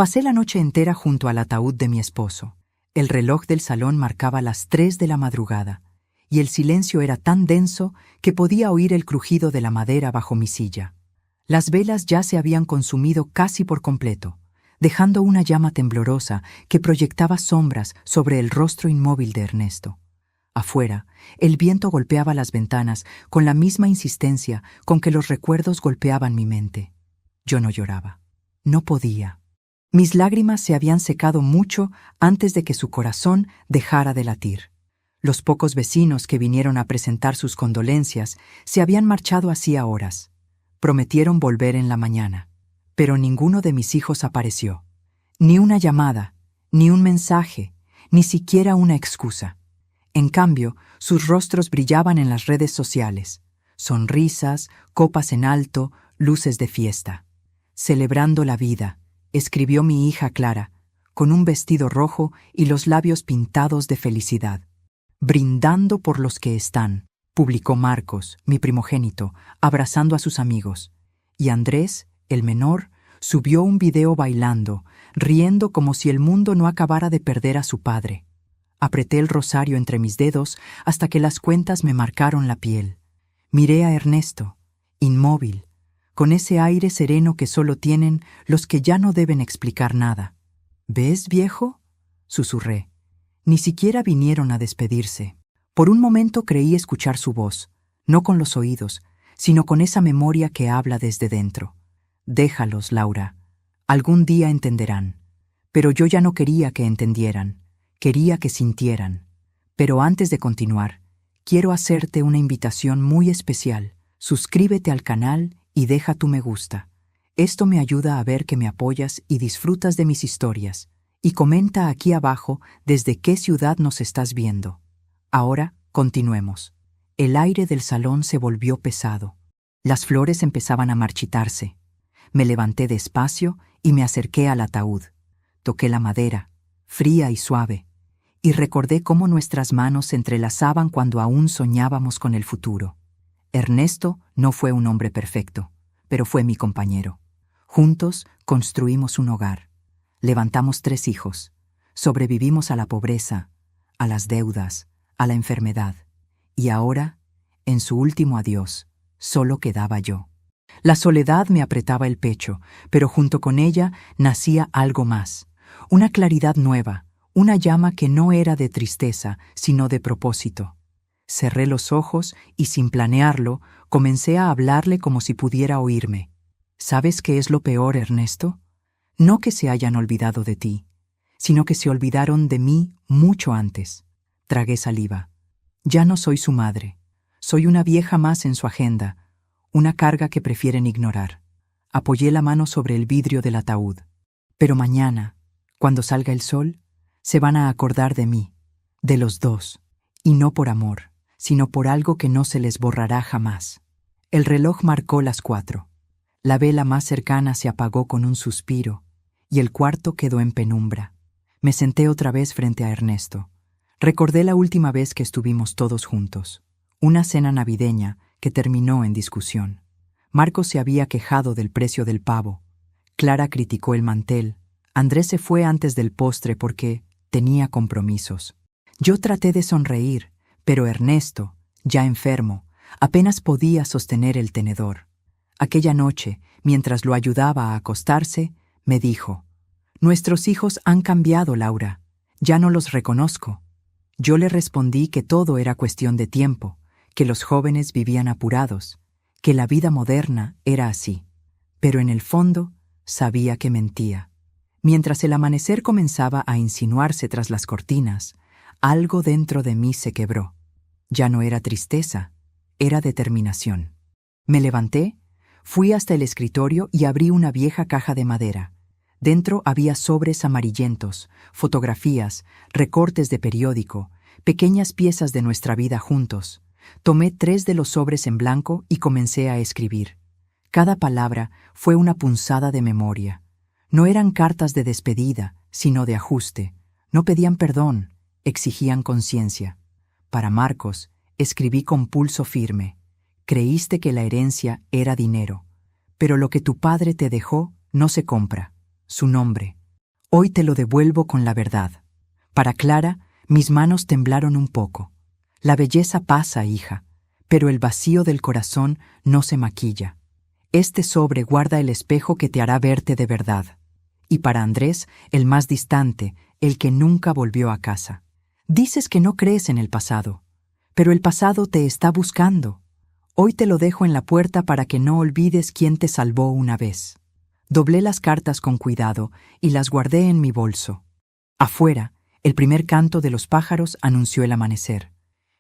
Pasé la noche entera junto al ataúd de mi esposo. El reloj del salón marcaba las 3 de la madrugada, y el silencio era tan denso que podía oír el crujido de la madera bajo mi silla. Las velas ya se habían consumido casi por completo, dejando una llama temblorosa que proyectaba sombras sobre el rostro inmóvil de Ernesto. Afuera, el viento golpeaba las ventanas con la misma insistencia con que los recuerdos golpeaban mi mente. Yo no lloraba. No podía. Mis lágrimas se habían secado mucho antes de que su corazón dejara de latir. Los pocos vecinos que vinieron a presentar sus condolencias se habían marchado hacía horas. Prometieron volver en la mañana, pero ninguno de mis hijos apareció. Ni una llamada, ni un mensaje, ni siquiera una excusa. En cambio, sus rostros brillaban en las redes sociales. Sonrisas, copas en alto, luces de fiesta. Celebrando la vida, escribió mi hija Clara, con un vestido rojo y los labios pintados de felicidad. Brindando por los que están, publicó Marcos, mi primogénito, abrazando a sus amigos. Y Andrés, el menor, subió un video bailando, riendo como si el mundo no acabara de perder a su padre. Apreté el rosario entre mis dedos hasta que las cuentas me marcaron la piel. Miré a Ernesto, inmóvil, con ese aire sereno que solo tienen los que ya no deben explicar nada. ¿Ves, viejo?, susurré. Ni siquiera vinieron a despedirse. Por un momento creí escuchar su voz, no con los oídos, sino con esa memoria que habla desde dentro. Déjalos, Laura. Algún día entenderán. Pero yo ya no quería que entendieran. Quería que sintieran. Pero antes de continuar, quiero hacerte una invitación muy especial. Suscríbete al canal y deja tu me gusta. Esto me ayuda a ver que me apoyas y disfrutas de mis historias. Y comenta aquí abajo desde qué ciudad nos estás viendo. Ahora, continuemos. El aire del salón se volvió pesado. Las flores empezaban a marchitarse. Me levanté despacio y me acerqué al ataúd. Toqué la madera, fría y suave, y recordé cómo nuestras manos se entrelazaban cuando aún soñábamos con el futuro. Ernesto no fue un hombre perfecto, pero fue mi compañero. Juntos construimos un hogar. Levantamos 3 hijos. Sobrevivimos a la pobreza, a las deudas, a la enfermedad. Y ahora, en su último adiós, solo quedaba yo. La soledad me apretaba el pecho, pero junto con ella nacía algo más. Una claridad nueva, una llama que no era de tristeza, sino de propósito. Cerré los ojos y, sin planearlo, comencé a hablarle como si pudiera oírme. ¿Sabes qué es lo peor, Ernesto? No que se hayan olvidado de ti, sino que se olvidaron de mí mucho antes. Tragué saliva. Ya no soy su madre. Soy una vieja más en su agenda, una carga que prefieren ignorar. Apoyé la mano sobre el vidrio del ataúd. Pero mañana, cuando salga el sol, se van a acordar de mí, de los dos, y no por amor, sino por algo que no se les borrará jamás. El reloj marcó las 4. La vela más cercana se apagó con un suspiro, y el cuarto quedó en penumbra. Me senté otra vez frente a Ernesto. Recordé la última vez que estuvimos todos juntos, una cena navideña que terminó en discusión. Marcos se había quejado del precio del pavo. Clara criticó el mantel. Andrés se fue antes del postre porque tenía compromisos. Yo traté de sonreír, pero Ernesto, ya enfermo, apenas podía sostener el tenedor. Aquella noche, mientras lo ayudaba a acostarse, me dijo: «Nuestros hijos han cambiado, Laura. Ya no los reconozco». Yo le respondí que todo era cuestión de tiempo, que los jóvenes vivían apurados, que la vida moderna era así. Pero en el fondo sabía que mentía. Mientras el amanecer comenzaba a insinuarse tras las cortinas, algo dentro de mí se quebró. Ya no era tristeza, era determinación. Me levanté, fui hasta el escritorio y abrí una vieja caja de madera. Dentro había sobres amarillentos, fotografías, recortes de periódico, pequeñas piezas de nuestra vida juntos. Tomé 3 de los sobres en blanco y comencé a escribir. Cada palabra fue una punzada de memoria. No eran cartas de despedida, sino de ajuste. No pedían perdón, exigían conciencia. Para Marcos, escribí con pulso firme. Creíste que la herencia era dinero, pero lo que tu padre te dejó no se compra. Su nombre, Hoy te lo devuelvo con la verdad. Para Clara, mis manos temblaron un poco. La belleza pasa, hija, pero el vacío del corazón no se maquilla. Este sobre guarda el espejo que te hará verte de verdad. Y para Andrés, el más distante, el que nunca volvió a casa. Dices que no crees en el pasado, pero el pasado te está buscando. Hoy te lo dejo en la puerta para que no olvides quién te salvó una vez. Doblé las cartas con cuidado y las guardé en mi bolso. Afuera, el primer canto de los pájaros anunció el amanecer.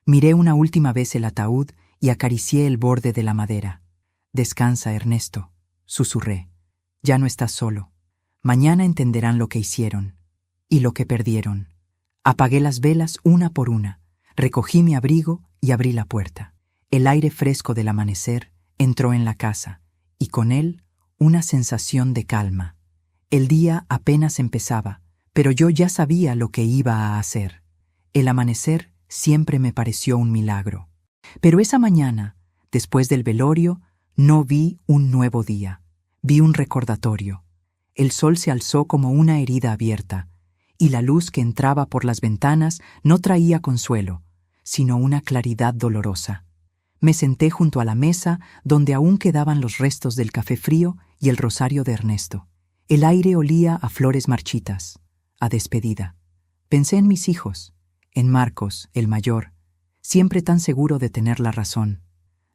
Miré una última vez el ataúd y acaricié el borde de la madera. Descansa, Ernesto, susurré. Ya no estás solo. Mañana entenderán lo que hicieron y lo que perdieron. Apagué las velas una por una, recogí mi abrigo y abrí la puerta. El aire fresco del amanecer entró en la casa, y con él una sensación de calma. El día apenas empezaba, pero yo ya sabía lo que iba a hacer. El amanecer siempre me pareció un milagro. Pero esa mañana, después del velorio, no vi un nuevo día. Vi un recordatorio. El sol se alzó como una herida abierta, y la luz que entraba por las ventanas no traía consuelo, sino una claridad dolorosa. Me senté junto a la mesa donde aún quedaban los restos del café frío y el rosario de Ernesto. El aire olía a flores marchitas, a despedida. Pensé en mis hijos, en Marcos, el mayor, siempre tan seguro de tener la razón.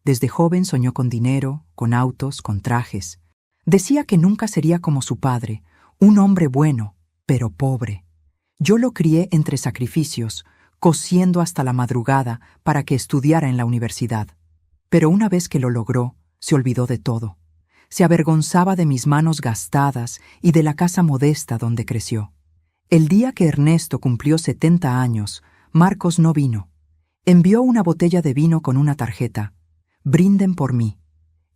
Desde joven soñó con dinero, con autos, con trajes. Decía que nunca sería como su padre, un hombre bueno, pero pobre. Yo lo crié entre sacrificios, cosiendo hasta la madrugada para que estudiara en la universidad. Pero una vez que lo logró, se olvidó de todo. Se avergonzaba de mis manos gastadas y de la casa modesta donde creció. El día que Ernesto cumplió 70 años, Marcos no vino. Envió una botella de vino con una tarjeta. Brinden por mí.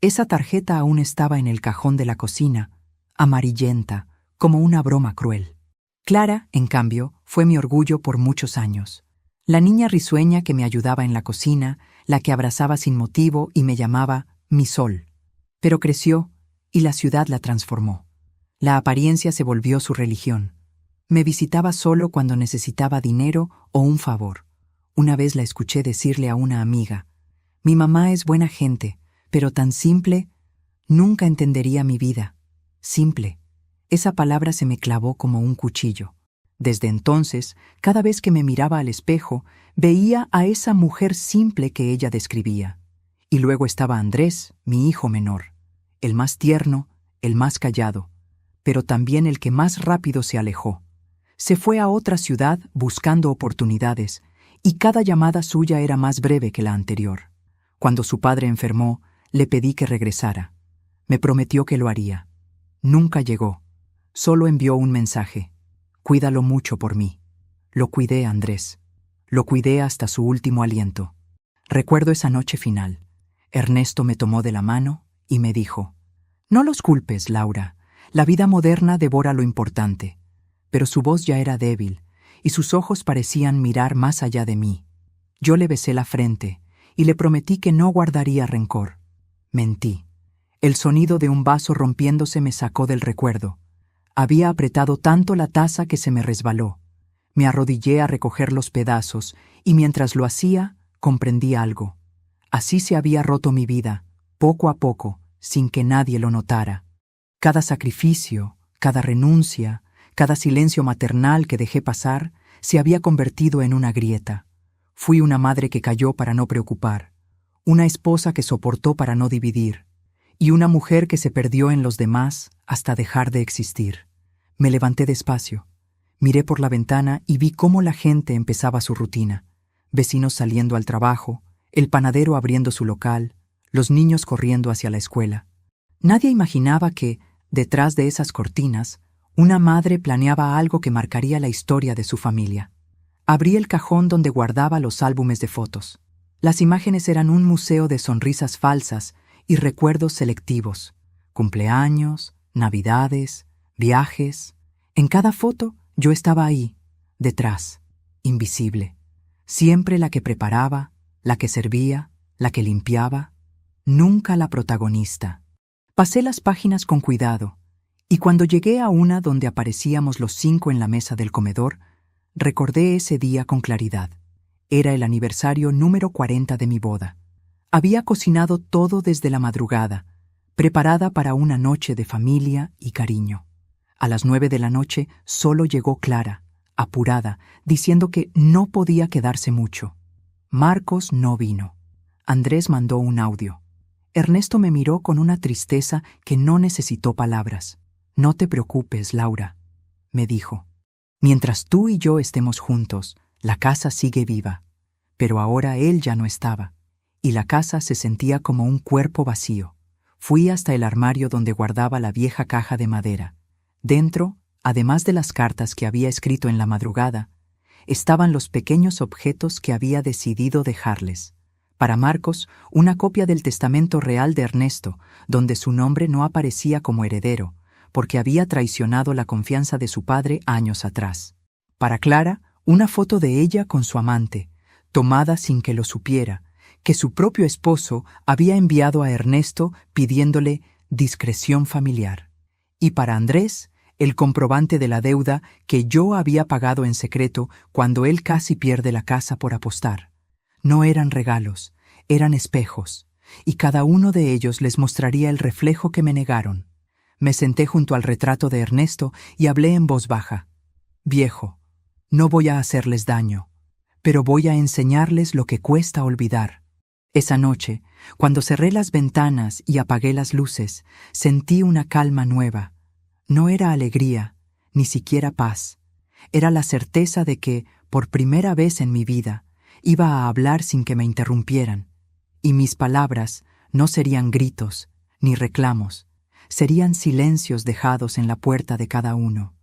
Esa tarjeta aún estaba en el cajón de la cocina, amarillenta, como una broma cruel. Clara, en cambio, fue mi orgullo por muchos años. La niña risueña que me ayudaba en la cocina, la que abrazaba sin motivo y me llamaba mi sol. Pero creció y la ciudad la transformó. La apariencia se volvió su religión. Me visitaba solo cuando necesitaba dinero o un favor. Una vez la escuché decirle a una amiga: «Mi mamá es buena gente, pero tan simple, nunca entendería mi vida». Simple. Esa palabra se me clavó como un cuchillo. Desde entonces, cada vez que me miraba al espejo, veía a esa mujer simple que ella describía. Y luego estaba Andrés, mi hijo menor, el más tierno, el más callado, pero también el que más rápido se alejó. Se fue a otra ciudad buscando oportunidades, y cada llamada suya era más breve que la anterior. Cuando su padre enfermó, le pedí que regresara. Me prometió que lo haría. Nunca llegó. Solo envió un mensaje: «Cuídalo mucho por mí». Lo cuidé, Andrés. Lo cuidé hasta su último aliento. Recuerdo esa noche final. Ernesto me tomó de la mano y me dijo: «No los culpes, Laura. La vida moderna devora lo importante». Pero su voz ya era débil, y sus ojos parecían mirar más allá de mí. Yo le besé la frente y le prometí que no guardaría rencor. Mentí. El sonido de un vaso rompiéndose me sacó del recuerdo. Había apretado tanto la taza que se me resbaló. Me arrodillé a recoger los pedazos, y mientras lo hacía, comprendí algo. Así se había roto mi vida, poco a poco, sin que nadie lo notara. Cada sacrificio, cada renuncia, cada silencio maternal que dejé pasar, se había convertido en una grieta. Fui una madre que calló para no preocupar, una esposa que soportó para no dividir, y una mujer que se perdió en los demás hasta dejar de existir. Me levanté despacio, miré por la ventana y vi cómo la gente empezaba su rutina. Vecinos saliendo al trabajo, el panadero abriendo su local, los niños corriendo hacia la escuela. Nadie imaginaba que, detrás de esas cortinas, una madre planeaba algo que marcaría la historia de su familia. Abrí el cajón donde guardaba los álbumes de fotos. Las imágenes eran un museo de sonrisas falsas y recuerdos selectivos. Cumpleaños, navidades, viajes. En cada foto yo estaba ahí, detrás, invisible. Siempre la que preparaba, la que servía, la que limpiaba. Nunca la protagonista. Pasé las páginas con cuidado, Y cuando llegué a una donde aparecíamos los 5 en la mesa del comedor, recordé ese día con claridad. Era el aniversario número 40 de mi boda. Había cocinado todo desde la madrugada, preparada para una noche de familia y cariño. A las 9 de la noche solo llegó Clara, apurada, diciendo que no podía quedarse mucho. Marcos no vino. Andrés mandó un audio. Ernesto me miró con una tristeza que no necesitó palabras. «No te preocupes, Laura», me dijo. «Mientras tú y yo estemos juntos, la casa sigue viva». Pero ahora él ya no estaba, y la casa se sentía como un cuerpo vacío. Fui hasta el armario donde guardaba la vieja caja de madera. Dentro, además de las cartas que había escrito en la madrugada, estaban los pequeños objetos que había decidido dejarles. Para Marcos, una copia del testamento real de Ernesto, donde su nombre no aparecía como heredero, porque había traicionado la confianza de su padre años atrás. Para Clara, una foto de ella con su amante, tomada sin que lo supiera, que su propio esposo había enviado a Ernesto pidiéndole discreción familiar. Y para Andrés, el comprobante de la deuda que yo había pagado en secreto cuando él casi pierde la casa por apostar. No eran regalos, eran espejos, y cada uno de ellos les mostraría el reflejo que me negaron. Me senté junto al retrato de Ernesto y hablé en voz baja. «Viejo, no voy a hacerles daño, pero voy a enseñarles lo que cuesta olvidar». Esa noche, cuando cerré las ventanas y apagué las luces, sentí una calma nueva. No era alegría, ni siquiera paz. Era la certeza de que, por primera vez en mi vida, iba a hablar sin que me interrumpieran. Y mis palabras no serían gritos, ni reclamos. Serían silencios dejados en la puerta de cada uno.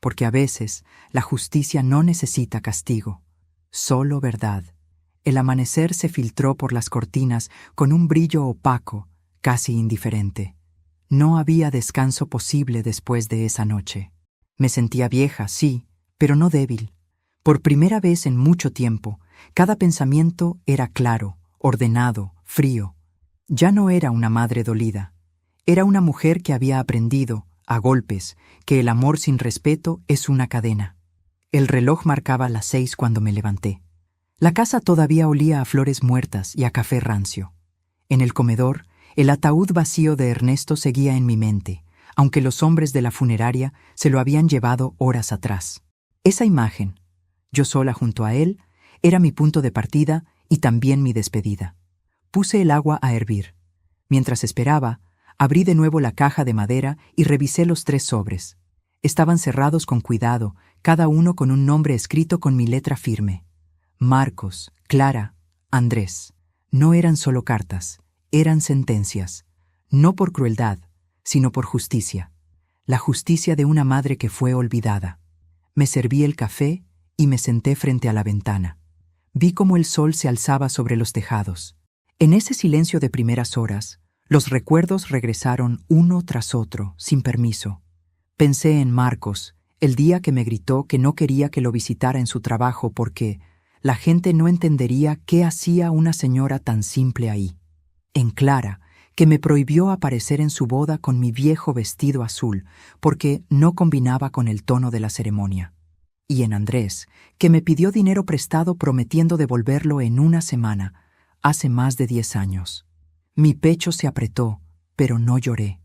Porque a veces la justicia no necesita castigo, solo verdad. El amanecer se filtró por las cortinas con un brillo opaco, casi indiferente. No había descanso posible después de esa noche. Me sentía vieja, sí, pero no débil. Por primera vez en mucho tiempo, cada pensamiento era claro, ordenado, frío. Ya no era una madre dolida. Era una mujer que había aprendido, a golpes, que el amor sin respeto es una cadena. El reloj marcaba las 6 cuando me levanté. La casa todavía olía a flores muertas y a café rancio. En el comedor, el ataúd vacío de Ernesto seguía en mi mente, aunque los hombres de la funeraria se lo habían llevado horas atrás. Esa imagen, yo sola junto a él, era mi punto de partida y también mi despedida. Puse el agua a hervir. Mientras esperaba, abrí de nuevo la caja de madera y revisé los 3 sobres. Estaban cerrados con cuidado, cada uno con un nombre escrito con mi letra firme. Marcos, Clara, Andrés. No eran solo cartas, eran sentencias. No por crueldad, sino por justicia. La justicia de una madre que fue olvidada. Me serví el café y me senté frente a la ventana. Vi cómo el sol se alzaba sobre los tejados. En ese silencio de primeras horas, los recuerdos regresaron uno tras otro, sin permiso. Pensé en Marcos, el día que me gritó que no quería que lo visitara en su trabajo porque la gente no entendería qué hacía una señora tan simple ahí. En Clara, que me prohibió aparecer en su boda con mi viejo vestido azul porque no combinaba con el tono de la ceremonia. Y en Andrés, que me pidió dinero prestado prometiendo devolverlo en una semana, hace más de 10 años. Mi pecho se apretó, pero no lloré.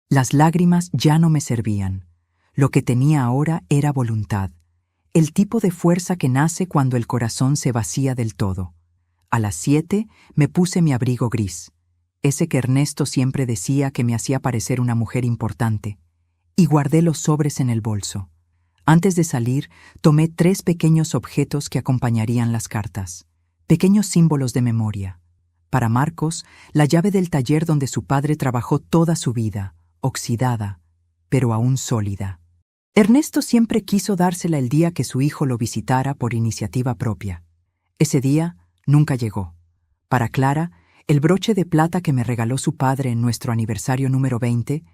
Las lágrimas ya no me servían. Lo que tenía ahora era voluntad, el tipo de fuerza que nace cuando el corazón se vacía del todo. A las 7 me puse mi abrigo gris, ese que Ernesto siempre decía que me hacía parecer una mujer importante, y guardé los sobres en el bolso. Antes de salir, tomé 3 pequeños objetos que acompañarían las cartas, pequeños símbolos de memoria. Para Marcos, la llave del taller donde su padre trabajó toda su vida, oxidada, pero aún sólida. Ernesto siempre quiso dársela el día que su hijo lo visitara por iniciativa propia. Ese día nunca llegó. Para Clara, el broche de plata que me regaló su padre en nuestro aniversario número 20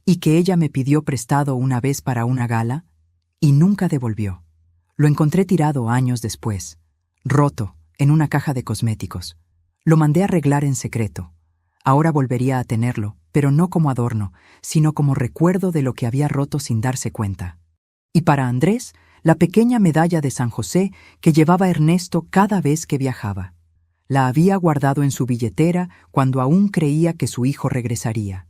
y que ella me pidió prestado una vez para una gala y nunca devolvió. Lo encontré tirado años después, roto, en una caja de cosméticos. Lo mandé a arreglar en secreto. Ahora volvería a tenerlo, pero no como adorno, sino como recuerdo de lo que había roto sin darse cuenta. Y para Andrés, la pequeña medalla de San José que llevaba Ernesto cada vez que viajaba. La había guardado en su billetera cuando aún creía que su hijo regresaría.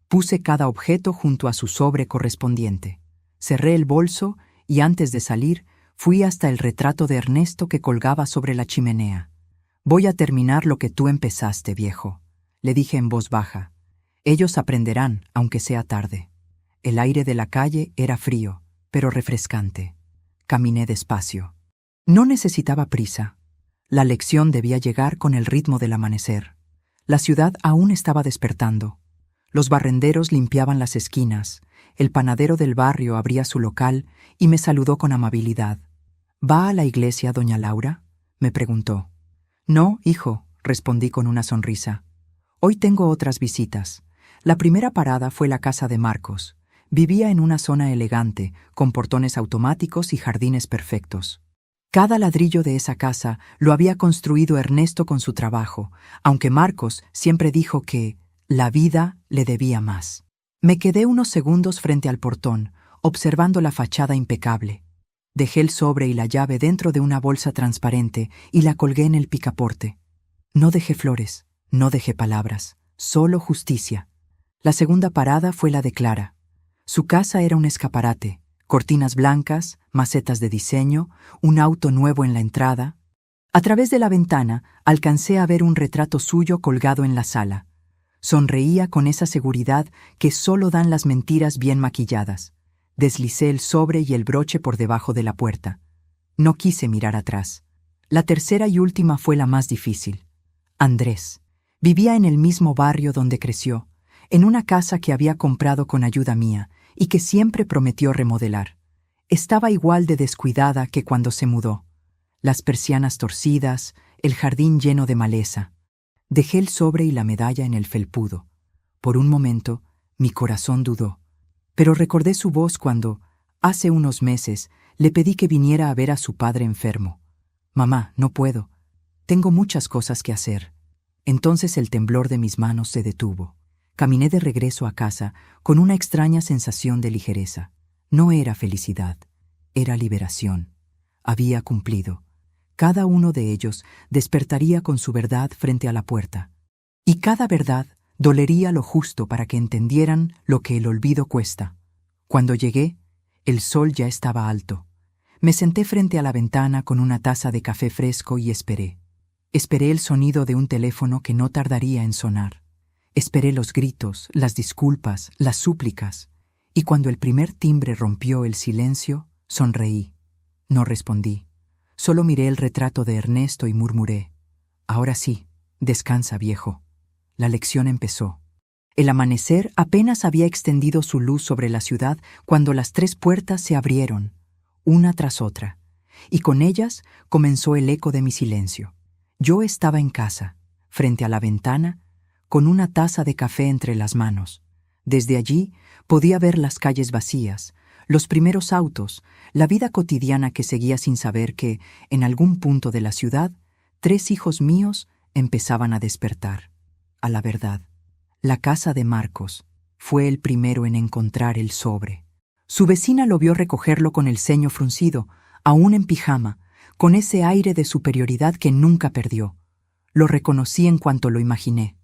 Puse cada objeto junto a su sobre correspondiente. Cerré el bolso y antes de salir, fui hasta el retrato de Ernesto que colgaba sobre la chimenea. «Voy a terminar lo que tú empezaste, viejo», le dije en voz baja. «Ellos aprenderán, aunque sea tarde». El aire de la calle era frío, pero refrescante. Caminé despacio. No necesitaba prisa. La lección debía llegar con el ritmo del amanecer. La ciudad aún estaba despertando. Los barrenderos limpiaban las esquinas, el panadero del barrio abría su local y me saludó con amabilidad. «¿Va a la iglesia, doña Laura?», me preguntó. «No, hijo», respondí con una sonrisa. «Hoy tengo otras visitas. La primera parada fue la casa de Marcos. Vivía en una zona elegante, con portones automáticos y jardines perfectos. Cada ladrillo de esa casa lo había construido Ernesto con su trabajo, aunque Marcos siempre dijo que la vida le debía más. Me quedé unos segundos frente al portón, observando la fachada impecable. Dejé el sobre y la llave dentro de una bolsa transparente y la colgué en el picaporte. No dejé flores, no dejé palabras, solo justicia. La segunda parada fue la de Clara. Su casa era un escaparate, cortinas blancas, macetas de diseño, un auto nuevo en la entrada. A través de la ventana alcancé a ver un retrato suyo colgado en la sala. Sonreía con esa seguridad que solo dan las mentiras bien maquilladas. Deslicé el sobre y el broche por debajo de la puerta. No quise mirar atrás. La tercera y última fue la más difícil. Andrés. Vivía en el mismo barrio donde creció, en una casa que había comprado con ayuda mía y que siempre prometió remodelar. Estaba igual de descuidada que cuando se mudó. Las persianas torcidas, el jardín lleno de maleza. Dejé el sobre y la medalla en el felpudo. Por un momento, mi corazón dudó. Pero recordé su voz cuando, hace unos meses, le pedí que viniera a ver a su padre enfermo. «Mamá, no puedo. Tengo muchas cosas que hacer». Entonces el temblor de mis manos se detuvo. Caminé de regreso a casa con una extraña sensación de ligereza. No era felicidad, era liberación. Había cumplido. Cada uno de ellos despertaría con su verdad frente a la puerta. Y cada verdad dolería lo justo para que entendieran lo que el olvido cuesta. Cuando llegué, el sol ya estaba alto. Me senté frente a la ventana con una taza de café fresco y esperé. Esperé el sonido de un teléfono que no tardaría en sonar. Esperé los gritos, las disculpas, las súplicas. Y cuando el primer timbre rompió el silencio, sonreí. No respondí. Solo miré el retrato de Ernesto y murmuré: «Ahora sí, descansa, viejo». La lección empezó. El amanecer apenas había extendido su luz sobre la ciudad cuando las 3 puertas se abrieron, una tras otra, y con ellas comenzó el eco de mi silencio. Yo estaba en casa, frente a la ventana, con una taza de café entre las manos. Desde allí podía ver las calles vacías, los primeros autos, la vida cotidiana que seguía sin saber que, en algún punto de la ciudad, 3 hijos míos empezaban a despertar. A la verdad, la casa de Marcos fue el primero en encontrar el sobre. Su vecina lo vio recogerlo con el ceño fruncido, aún en pijama, con ese aire de superioridad que nunca perdió. Lo reconocí en cuanto lo imaginé,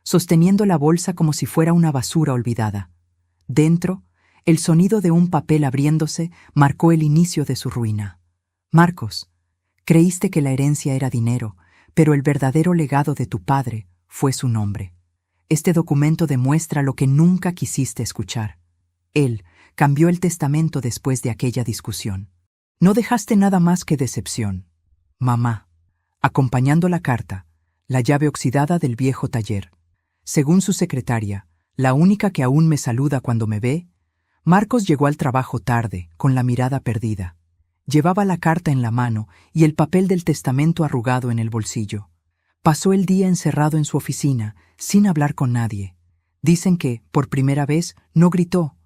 sosteniendo la bolsa como si fuera una basura olvidada. Dentro, el sonido de un papel abriéndose marcó el inicio de su ruina. «Marcos, creíste que la herencia era dinero, pero el verdadero legado de tu padre fue su nombre. Este documento demuestra lo que nunca quisiste escuchar. Él cambió el testamento después de aquella discusión. No dejaste nada más que decepción. Mamá», acompañando la carta, la llave oxidada del viejo taller. Según su secretaria, la única que aún me saluda cuando me ve, Marcos llegó al trabajo tarde, con la mirada perdida. Llevaba la carta en la mano y el papel del testamento arrugado en el bolsillo. Pasó el día encerrado en su oficina, sin hablar con nadie. Dicen que, por primera vez, no gritó,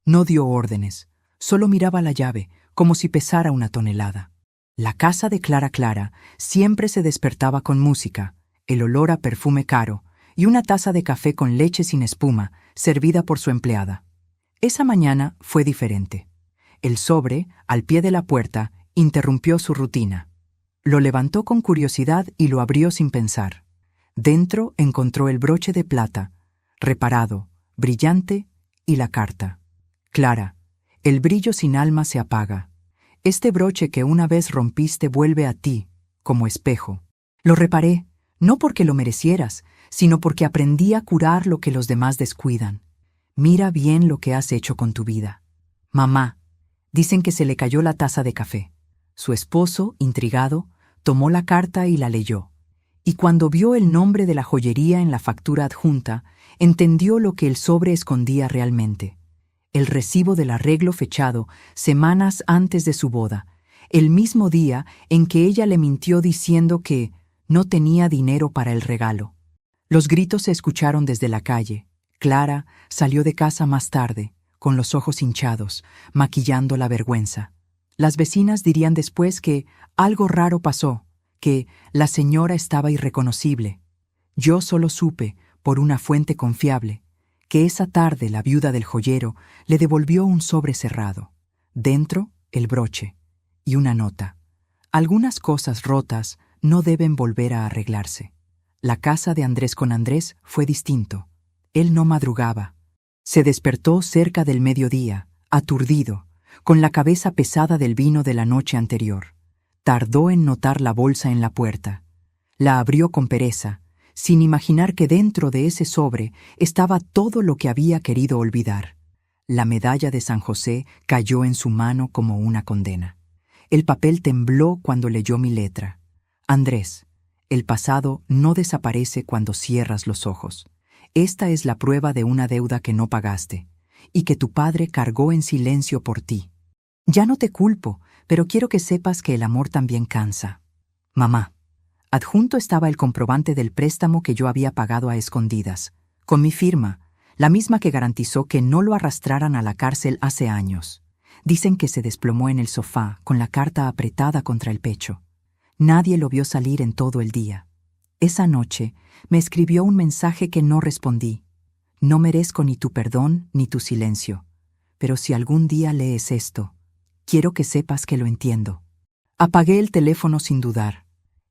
no dio órdenes, solo miraba la llave, como si pesara una tonelada. La casa de Clara siempre se despertaba con música, el olor a perfume caro y una taza de café con leche sin espuma servida por su empleada. Esa mañana fue diferente. El sobre, al pie de la puerta, interrumpió su rutina. Lo levantó con curiosidad y lo abrió sin pensar. Dentro encontró el broche de plata, reparado, brillante, y la carta. Clara, el brillo sin alma se apaga. Este broche que una vez rompiste vuelve a ti, como espejo. Lo reparé, no porque lo merecieras, sino porque aprendí a curar lo que los demás descuidan. Mira bien lo que has hecho con tu vida. Mamá, dicen que se le cayó la taza de café. Su esposo, intrigado, tomó la carta y la leyó. Y cuando vio el nombre de la joyería en la factura adjunta, entendió lo que el sobre escondía realmente. El recibo del arreglo fechado semanas antes de su boda, el mismo día en que ella le mintió diciendo que no tenía dinero para el regalo. Los gritos se escucharon desde la calle. Clara salió de casa más tarde, con los ojos hinchados, maquillando la vergüenza. Las vecinas dirían después que algo raro pasó, que la señora estaba irreconocible. Yo solo supe, por una fuente confiable, que esa tarde la viuda del joyero le devolvió un sobre cerrado. Dentro, el broche y una nota. Algunas cosas rotas no deben volver a arreglarse. La casa de Andrés con Andrés fue distinto. Él no madrugaba. Se despertó cerca del mediodía, aturdido, con la cabeza pesada del vino de la noche anterior. Tardó en notar la bolsa en la puerta. La abrió con pereza, sin imaginar que dentro de ese sobre estaba todo lo que había querido olvidar. La medalla de San José cayó en su mano como una condena. El papel tembló cuando leyó mi letra. Andrés, el pasado no desaparece cuando cierras los ojos. Esta es la prueba de una deuda que no pagaste, y que tu padre cargó en silencio por ti. Ya no te culpo, pero quiero que sepas que el amor también cansa. Mamá. Adjunto estaba el comprobante del préstamo que yo había pagado a escondidas, con mi firma, la misma que garantizó que no lo arrastraran a la cárcel hace años. Dicen que se desplomó en el sofá, con la carta apretada contra el pecho. Nadie lo vio salir en todo el día. Esa noche me escribió un mensaje que no respondí. No merezco ni tu perdón ni tu silencio, pero si algún día lees esto, quiero que sepas que lo entiendo. Apagué el teléfono sin dudar.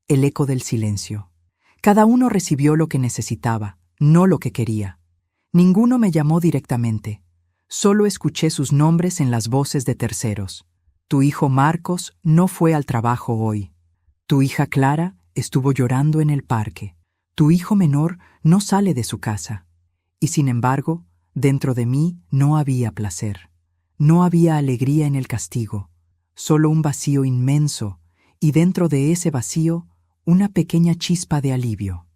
El eco del silencio. Cada uno recibió lo que necesitaba, no lo que quería. Ninguno me llamó directamente. Solo escuché sus nombres en las voces de terceros. Tu hijo Marcos no fue al trabajo hoy. Tu hija Clara estuvo llorando en el parque. Tu hijo menor no sale de su casa. Y sin embargo, dentro de mí no había placer. No había alegría en el castigo. Solo un vacío inmenso, y dentro de ese vacío, una pequeña chispa de alivio.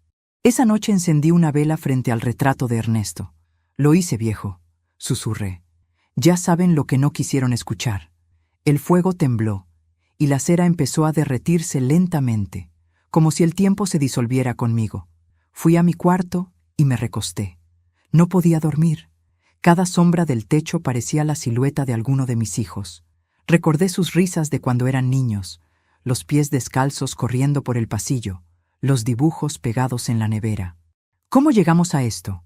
Esa noche encendí una vela frente al retrato de Ernesto. Lo hice, viejo, susurré. Ya saben lo que no quisieron escuchar. El fuego tembló, y la cera empezó a derretirse lentamente, como si el tiempo se disolviera conmigo. Fui a mi cuarto y me recosté. No podía dormir. Cada sombra del techo parecía la silueta de alguno de mis hijos. Recordé sus risas de cuando eran niños, los pies descalzos corriendo por el pasillo, los dibujos pegados en la nevera. ¿Cómo llegamos a esto?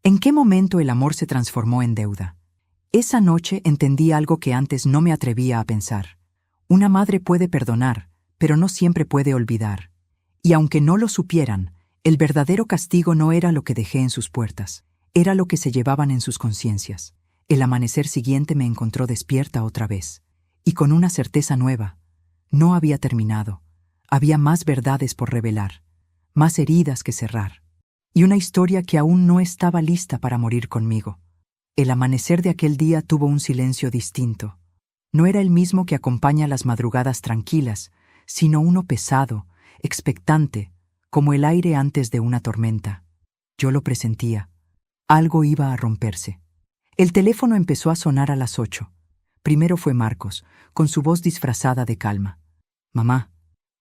¿En qué momento el amor se transformó en deuda? Esa noche entendí algo que antes no me atrevía a pensar. Una madre puede perdonar, pero no siempre puede olvidar. Y aunque no lo supieran, el verdadero castigo no era lo que dejé en sus puertas, era lo que se llevaban en sus conciencias. El amanecer siguiente me encontró despierta otra vez, y con una certeza nueva. No había terminado. Había más verdades por revelar, más heridas que cerrar, y una historia que aún no estaba lista para morir conmigo. El amanecer de aquel día tuvo un silencio distinto. No era el mismo que acompaña las madrugadas tranquilas, sino uno pesado, expectante, como el aire antes de una tormenta. Yo lo presentía. Algo iba a romperse. El teléfono empezó a sonar a las 8. Primero fue Marcos, con su voz disfrazada de calma. Mamá,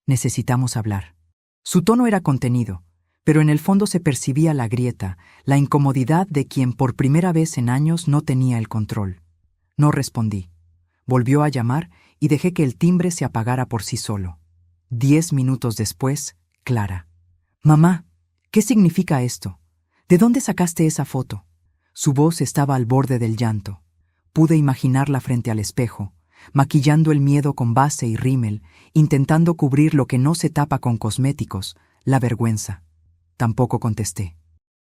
necesitamos hablar. Su tono era contenido, pero en el fondo se percibía la grieta, la incomodidad de quien por primera vez en años no tenía el control. No respondí. Volvió a llamar y dejé que el timbre se apagara por sí solo. 10 minutos después, Clara. Mamá, ¿qué significa esto? ¿De dónde sacaste esa foto? Su voz estaba al borde del llanto. Pude imaginarla frente al espejo, maquillando el miedo con base y rímel, intentando cubrir lo que no se tapa con cosméticos, la vergüenza. Tampoco contesté.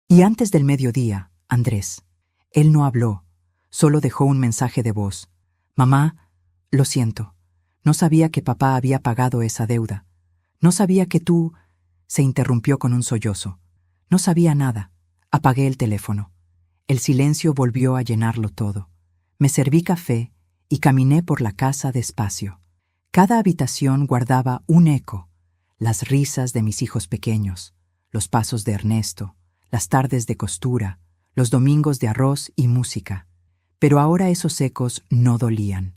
Y antes del mediodía, Andrés. Él no habló, solo dejó un mensaje de voz. Mamá, lo siento. No sabía que papá había pagado esa deuda. No sabía que tú... Se interrumpió con un sollozo. No sabía nada. Apagué el teléfono. El silencio volvió a llenarlo todo. Me serví café y caminé por la casa despacio. Cada habitación guardaba un eco. Las risas de mis hijos pequeños, los pasos de Ernesto, las tardes de costura, los domingos de arroz y música. Pero ahora esos ecos no dolían.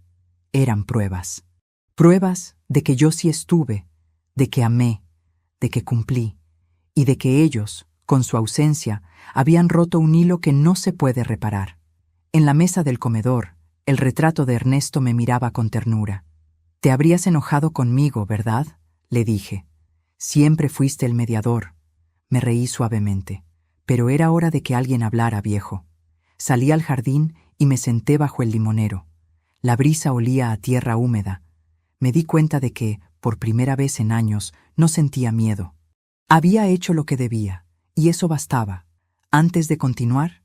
Eran pruebas. Pruebas de que yo sí estuve, de que amé, de que cumplí, y de que ellos, con su ausencia, habían roto un hilo que no se puede reparar. En la mesa del comedor, el retrato de Ernesto me miraba con ternura. «Te habrías enojado conmigo, ¿verdad?», le dije. «Siempre fuiste el mediador». Me reí suavemente. Pero era hora de que alguien hablara, viejo. Salí al jardín y me senté bajo el limonero. La brisa olía a tierra húmeda. Me di cuenta de que, por primera vez en años, no sentía miedo. Había hecho lo que debía, y eso bastaba. Antes de continuar,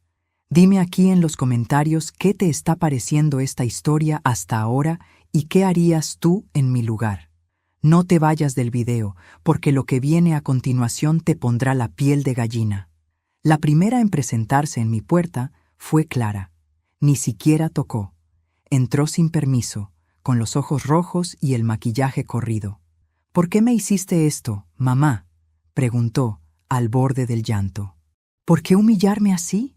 dime aquí en los comentarios qué te está pareciendo esta historia hasta ahora y qué harías tú en mi lugar. No te vayas del video, porque lo que viene a continuación te pondrá la piel de gallina. La primera en presentarse en mi puerta fue Clara. Ni siquiera tocó. Entró sin permiso, con los ojos rojos y el maquillaje corrido. «¿Por qué me hiciste esto, mamá?», preguntó, al borde del llanto. «¿Por qué humillarme así?».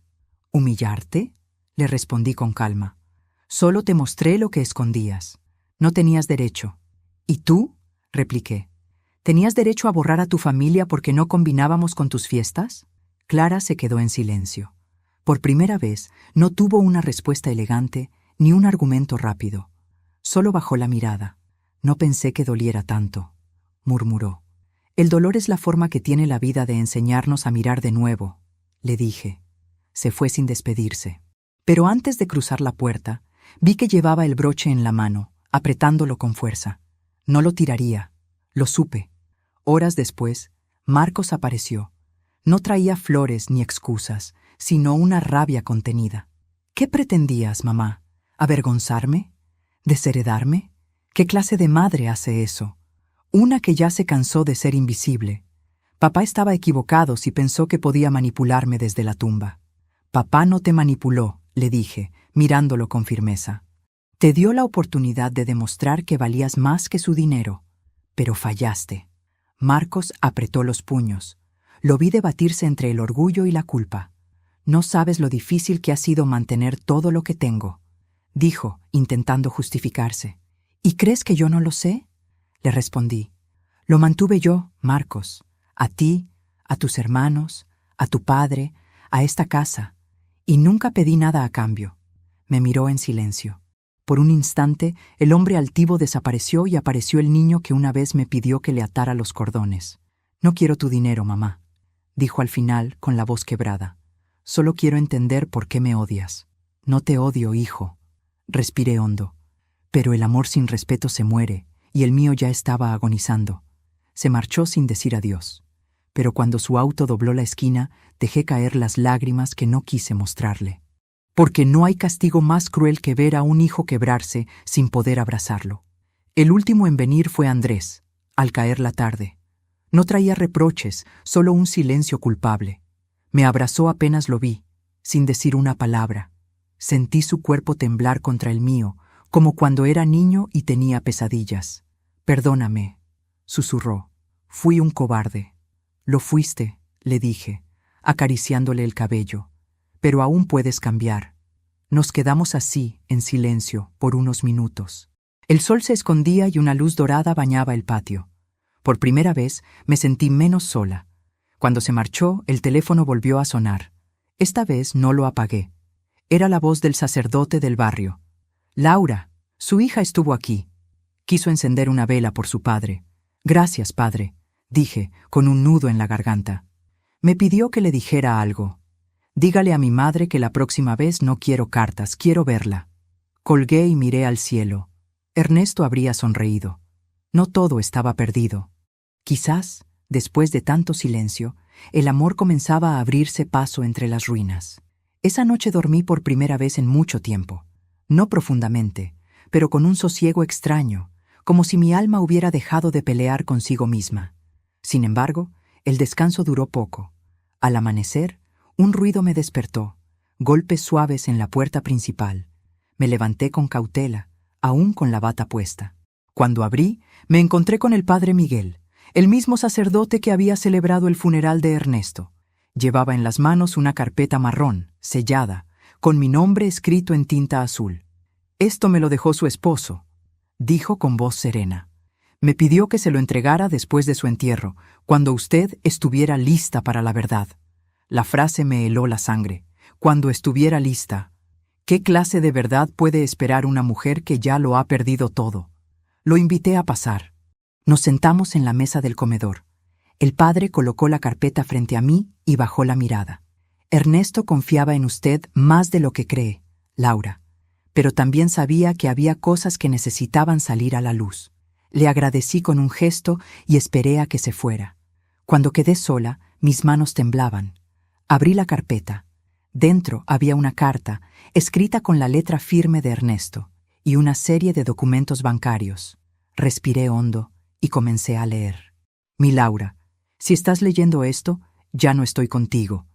«¿Humillarte?», le respondí con calma. «Solo te mostré lo que escondías. No tenías derecho». «¿Y tú?», repliqué. «¿Tenías derecho a borrar a tu familia porque no combinábamos con tus fiestas?». Clara se quedó en silencio. Por primera vez no tuvo una respuesta elegante ni un argumento rápido. Solo bajó la mirada. «No pensé que doliera tanto», murmuró. «El dolor es la forma que tiene la vida de enseñarnos a mirar de nuevo», le dije. Se fue sin despedirse. Pero antes de cruzar la puerta, vi que llevaba el broche en la mano, apretándolo con fuerza. No lo tiraría. Lo supe. Horas después, Marcos apareció. No traía flores ni excusas, sino una rabia contenida. «¿Qué pretendías, mamá? ¿Avergonzarme? ¿Desheredarme? ¿Qué clase de madre hace eso? Una que ya se cansó de ser invisible. Papá estaba equivocado si pensó que podía manipularme desde la tumba». «Papá no te manipuló», le dije, mirándolo con firmeza. «Te dio la oportunidad de demostrar que valías más que su dinero, pero fallaste». Marcos apretó los puños. Lo vi debatirse entre el orgullo y la culpa. «No sabes lo difícil que ha sido mantener todo lo que tengo», dijo, intentando justificarse. «¿Y crees que yo no lo sé?», le respondí. «Lo mantuve yo, Marcos, a ti, a tus hermanos, a tu padre, a esta casa, y nunca pedí nada a cambio». Me miró en silencio. Por un instante, el hombre altivo desapareció y apareció el niño que una vez me pidió que le atara los cordones. «No quiero tu dinero, mamá», dijo al final con la voz quebrada. «Solo quiero entender por qué me odias». «No te odio, hijo». Respiré hondo. Pero el amor sin respeto se muere, y el mío ya estaba agonizando. Se marchó sin decir adiós. Pero cuando su auto dobló la esquina, dejé caer las lágrimas que no quise mostrarle. Porque no hay castigo más cruel que ver a un hijo quebrarse sin poder abrazarlo. El último en venir fue Andrés, al caer la tarde. No traía reproches, solo un silencio culpable. Me abrazó apenas lo vi, sin decir una palabra. Sentí su cuerpo temblar contra el mío, como cuando era niño y tenía pesadillas. «Perdóname», susurró. «Fui un cobarde». «Lo fuiste», le dije, acariciándole el cabello. «Pero aún puedes cambiar». Nos quedamos así, en silencio, por unos minutos. El sol se escondía y una luz dorada bañaba el patio. Por primera vez me sentí menos sola. Cuando se marchó, el teléfono volvió a sonar. Esta vez no lo apagué. Era la voz del sacerdote del barrio. «Laura, su hija estuvo aquí». Quiso encender una vela por su padre. «Gracias, padre», dije, con un nudo en la garganta. Me pidió que le dijera algo. Dígale a mi madre que la próxima vez no quiero cartas, quiero verla. Colgué y miré al cielo. Ernesto habría sonreído. No todo estaba perdido. Quizás, después de tanto silencio, el amor comenzaba a abrirse paso entre las ruinas. Esa noche dormí por primera vez en mucho tiempo. No profundamente, pero con un sosiego extraño, como si mi alma hubiera dejado de pelear consigo misma. Sin embargo, el descanso duró poco. Al amanecer, un ruido me despertó, golpes suaves en la puerta principal. Me levanté con cautela, aún con la bata puesta. Cuando abrí, me encontré con el padre Miguel, el mismo sacerdote que había celebrado el funeral de Ernesto. Llevaba en las manos una carpeta marrón, sellada, con mi nombre escrito en tinta azul. «Esto me lo dejó su esposo», dijo con voz serena. «Me pidió que se lo entregara después de su entierro, cuando usted estuviera lista para la verdad». La frase me heló la sangre. Cuando estuviera lista. ¿Qué clase de verdad puede esperar una mujer que ya lo ha perdido todo? Lo invité a pasar. Nos sentamos en la mesa del comedor. El padre colocó la carpeta frente a mí y bajó la mirada. «Ernesto confiaba en usted más de lo que cree, Laura, pero también sabía que había cosas que necesitaban salir a la luz. Le agradecí con un gesto y esperé a que se fuera. Cuando quedé sola, mis manos temblaban. Abrí la carpeta. Dentro había una carta, escrita con la letra firme de Ernesto, y una serie de documentos bancarios. Respiré hondo y comencé a leer. «Mi Laura, si estás leyendo esto, ya no estoy contigo.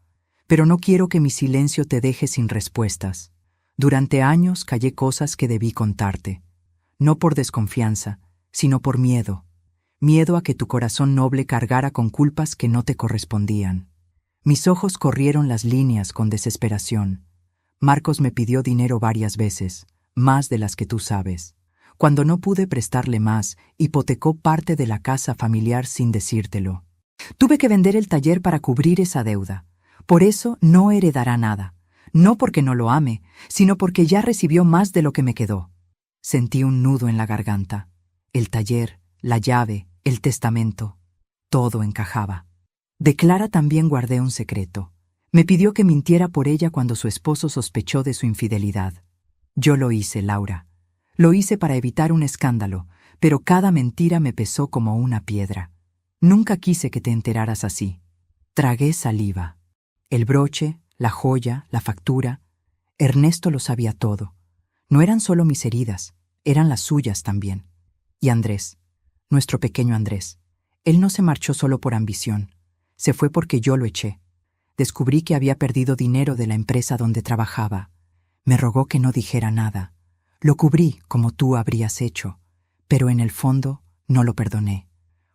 Pero no quiero que mi silencio te deje sin respuestas. Durante años callé cosas que debí contarte. No por desconfianza, sino por miedo. Miedo a que tu corazón noble cargara con culpas que no te correspondían». Mis ojos corrieron las líneas con desesperación. Marcos me pidió dinero varias veces, más de las que tú sabes. Cuando no pude prestarle más, hipotecó parte de la casa familiar sin decírtelo. Tuve que vender el taller para cubrir esa deuda. Por eso no heredará nada. No porque no lo ame, sino porque ya recibió más de lo que me quedó. Sentí un nudo en la garganta. El taller, la llave, el testamento. Todo encajaba. De Clara también guardé un secreto. Me pidió que mintiera por ella cuando su esposo sospechó de su infidelidad. Yo lo hice, Laura. Lo hice para evitar un escándalo, pero cada mentira me pesó como una piedra. Nunca quise que te enteraras así. Tragué saliva. El broche, la joya, la factura. Ernesto lo sabía todo. No eran solo mis heridas, eran las suyas también. Y Andrés, nuestro pequeño Andrés. Él no se marchó solo por ambición. Se fue porque yo lo eché. Descubrí que había perdido dinero de la empresa donde trabajaba. Me rogó que no dijera nada. Lo cubrí como tú habrías hecho, pero en el fondo no lo perdoné.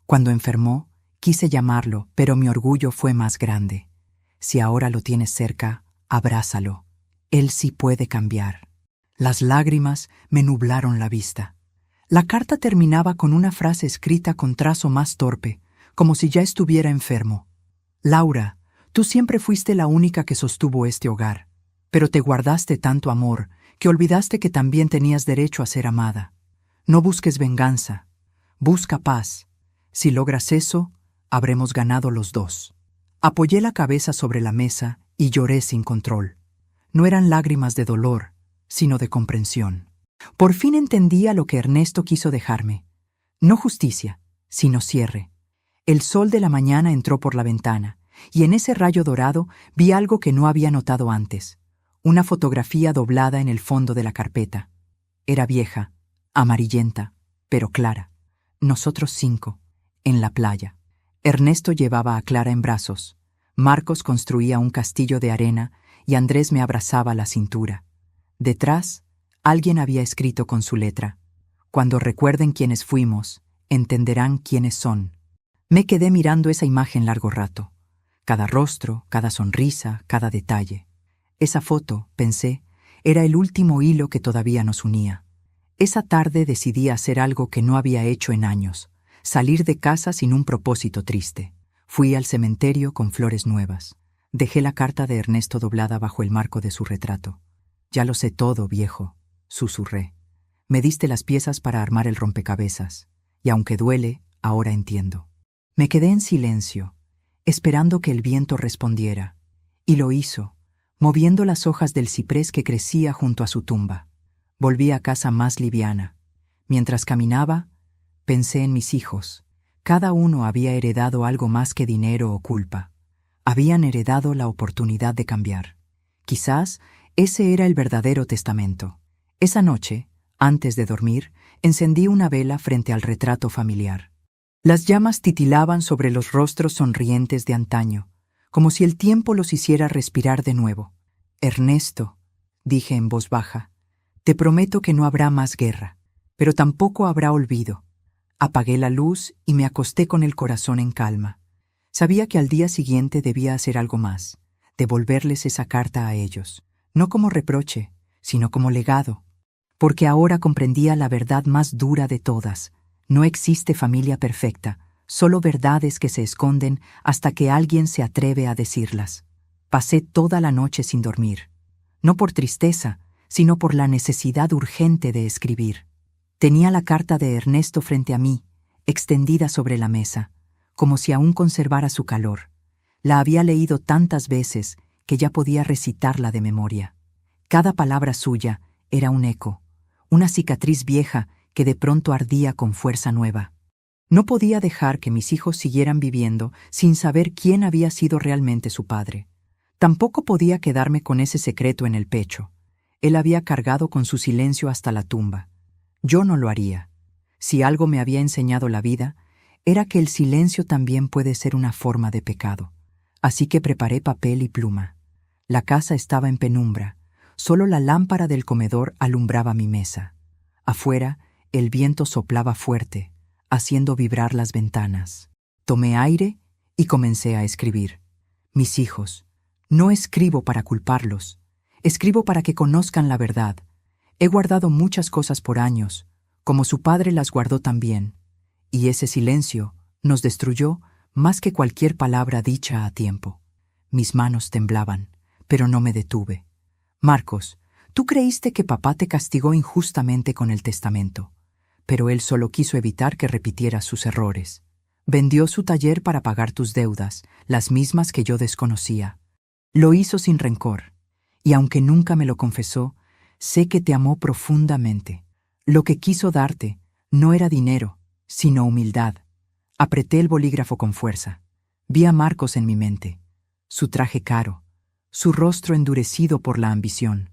Cuando enfermó, quise llamarlo, pero mi orgullo fue más grande. Si ahora lo tienes cerca, abrázalo. Él sí puede cambiar. Las lágrimas me nublaron la vista. La carta terminaba con una frase escrita con trazo más torpe, como si ya estuviera enfermo. «Laura, tú siempre fuiste la única que sostuvo este hogar, pero te guardaste tanto amor que olvidaste que también tenías derecho a ser amada. No busques venganza, busca paz. Si logras eso, habremos ganado los dos». Apoyé la cabeza sobre la mesa y lloré sin control. No eran lágrimas de dolor, sino de comprensión. Por fin entendía lo que Ernesto quiso dejarme. No justicia, sino cierre. El sol de la mañana entró por la ventana, y en ese rayo dorado vi algo que no había notado antes. Una fotografía doblada en el fondo de la carpeta. Era vieja, amarillenta, pero clara. Nosotros 5, en la playa. Ernesto llevaba a Clara en brazos. Marcos construía un castillo de arena y Andrés me abrazaba la cintura. Detrás, alguien había escrito con su letra: «Cuando recuerden quiénes fuimos, entenderán quiénes son». Me quedé mirando esa imagen largo rato. Cada rostro, cada sonrisa, cada detalle. Esa foto, pensé, era el último hilo que todavía nos unía. Esa tarde decidí hacer algo que no había hecho en años: salir de casa sin un propósito triste. Fui al cementerio con flores nuevas. Dejé la carta de Ernesto doblada bajo el marco de su retrato. «Ya lo sé todo, viejo», susurré. «Me diste las piezas para armar el rompecabezas, y aunque duele, ahora entiendo». Me quedé en silencio, esperando que el viento respondiera, y lo hizo, moviendo las hojas del ciprés que crecía junto a su tumba. Volví a casa más liviana. Mientras caminaba, pensé en mis hijos. Cada uno había heredado algo más que dinero o culpa. Habían heredado la oportunidad de cambiar. Quizás ese era el verdadero testamento. Esa noche, antes de dormir, encendí una vela frente al retrato familiar. Las llamas titilaban sobre los rostros sonrientes de antaño, como si el tiempo los hiciera respirar de nuevo. Ernesto, dije en voz baja, te prometo que no habrá más guerra, pero tampoco habrá olvido. Apagué la luz y me acosté con el corazón en calma. Sabía que al día siguiente debía hacer algo más, devolverles esa carta a ellos, no como reproche, sino como legado. Porque ahora comprendía la verdad más dura de todas. No existe familia perfecta, solo verdades que se esconden hasta que alguien se atreve a decirlas. Pasé toda la noche sin dormir, no por tristeza, sino por la necesidad urgente de escribir. Tenía la carta de Ernesto frente a mí, extendida sobre la mesa, como si aún conservara su calor. La había leído tantas veces que ya podía recitarla de memoria. Cada palabra suya era un eco, una cicatriz vieja que de pronto ardía con fuerza nueva. No podía dejar que mis hijos siguieran viviendo sin saber quién había sido realmente su padre. Tampoco podía quedarme con ese secreto en el pecho. Él había cargado con su silencio hasta la tumba. Yo no lo haría. Si algo me había enseñado la vida, era que el silencio también puede ser una forma de pecado. Así que preparé papel y pluma. La casa estaba en penumbra. Solo la lámpara del comedor alumbraba mi mesa. Afuera, el viento soplaba fuerte, haciendo vibrar las ventanas. Tomé aire y comencé a escribir. Mis hijos, no escribo para culparlos. Escribo para que conozcan la verdad. He guardado muchas cosas por años, como su padre las guardó también, y ese silencio nos destruyó más que cualquier palabra dicha a tiempo. Mis manos temblaban, pero no me detuve. Marcos, tú creíste que papá te castigó injustamente con el testamento, pero él solo quiso evitar que repitieras sus errores. Vendió su taller para pagar tus deudas, las mismas que yo desconocía. Lo hizo sin rencor, y aunque nunca me lo confesó, sé que te amó profundamente. Lo que quiso darte no era dinero, sino humildad. Apreté el bolígrafo con fuerza. Vi a Marcos en mi mente. Su traje caro, su rostro endurecido por la ambición.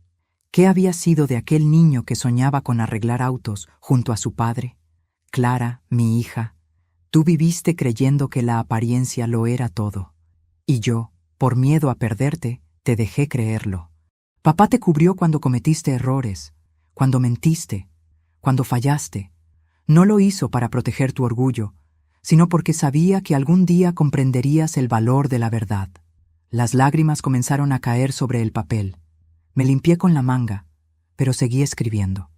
¿Qué había sido de aquel niño que soñaba con arreglar autos junto a su padre? Clara, mi hija, tú viviste creyendo que la apariencia lo era todo. Y yo, por miedo a perderte, te dejé creerlo. Papá te cubrió cuando cometiste errores, cuando mentiste, cuando fallaste. No lo hizo para proteger tu orgullo, sino porque sabía que algún día comprenderías el valor de la verdad. Las lágrimas comenzaron a caer sobre el papel. Me limpié con la manga, pero seguí escribiendo.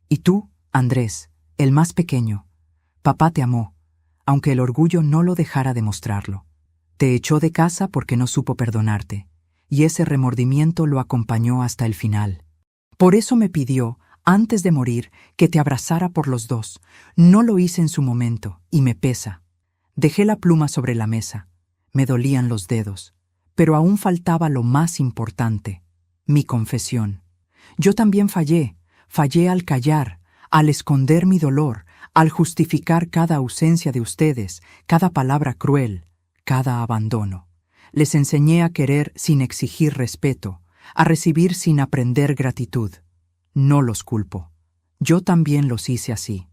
Y tú, Andrés, el más pequeño, papá te amó, aunque el orgullo no lo dejara de mostrarlo. Te echó de casa porque no supo perdonarte, y ese remordimiento lo acompañó hasta el final. Por eso me pidió, antes de morir, que te abrazara por los dos. No lo hice en su momento, y me pesa. Dejé la pluma sobre la mesa. Me dolían los dedos. Pero aún faltaba lo más importante, mi confesión. Yo también fallé al callar, al esconder mi dolor, al justificar cada ausencia de ustedes, cada palabra cruel, cada abandono. Les enseñé a querer sin exigir respeto, a recibir sin aprender gratitud. No los culpo. Yo también los hice así.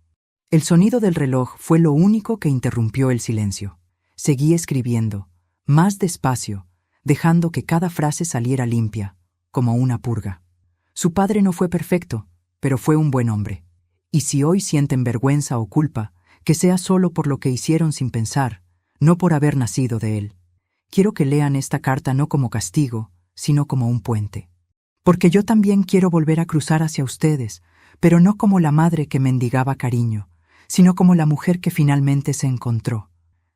El sonido del reloj fue lo único que interrumpió el silencio. Seguí escribiendo, más despacio, dejando que cada frase saliera limpia, como una purga. Su padre no fue perfecto, pero fue un buen hombre. Y si hoy sienten vergüenza o culpa, que sea solo por lo que hicieron sin pensar, no por haber nacido de él. Quiero que lean esta carta no como castigo, sino como un puente. Porque yo también quiero volver a cruzar hacia ustedes, pero no como la madre que mendigaba cariño, sino como la mujer que finalmente se encontró.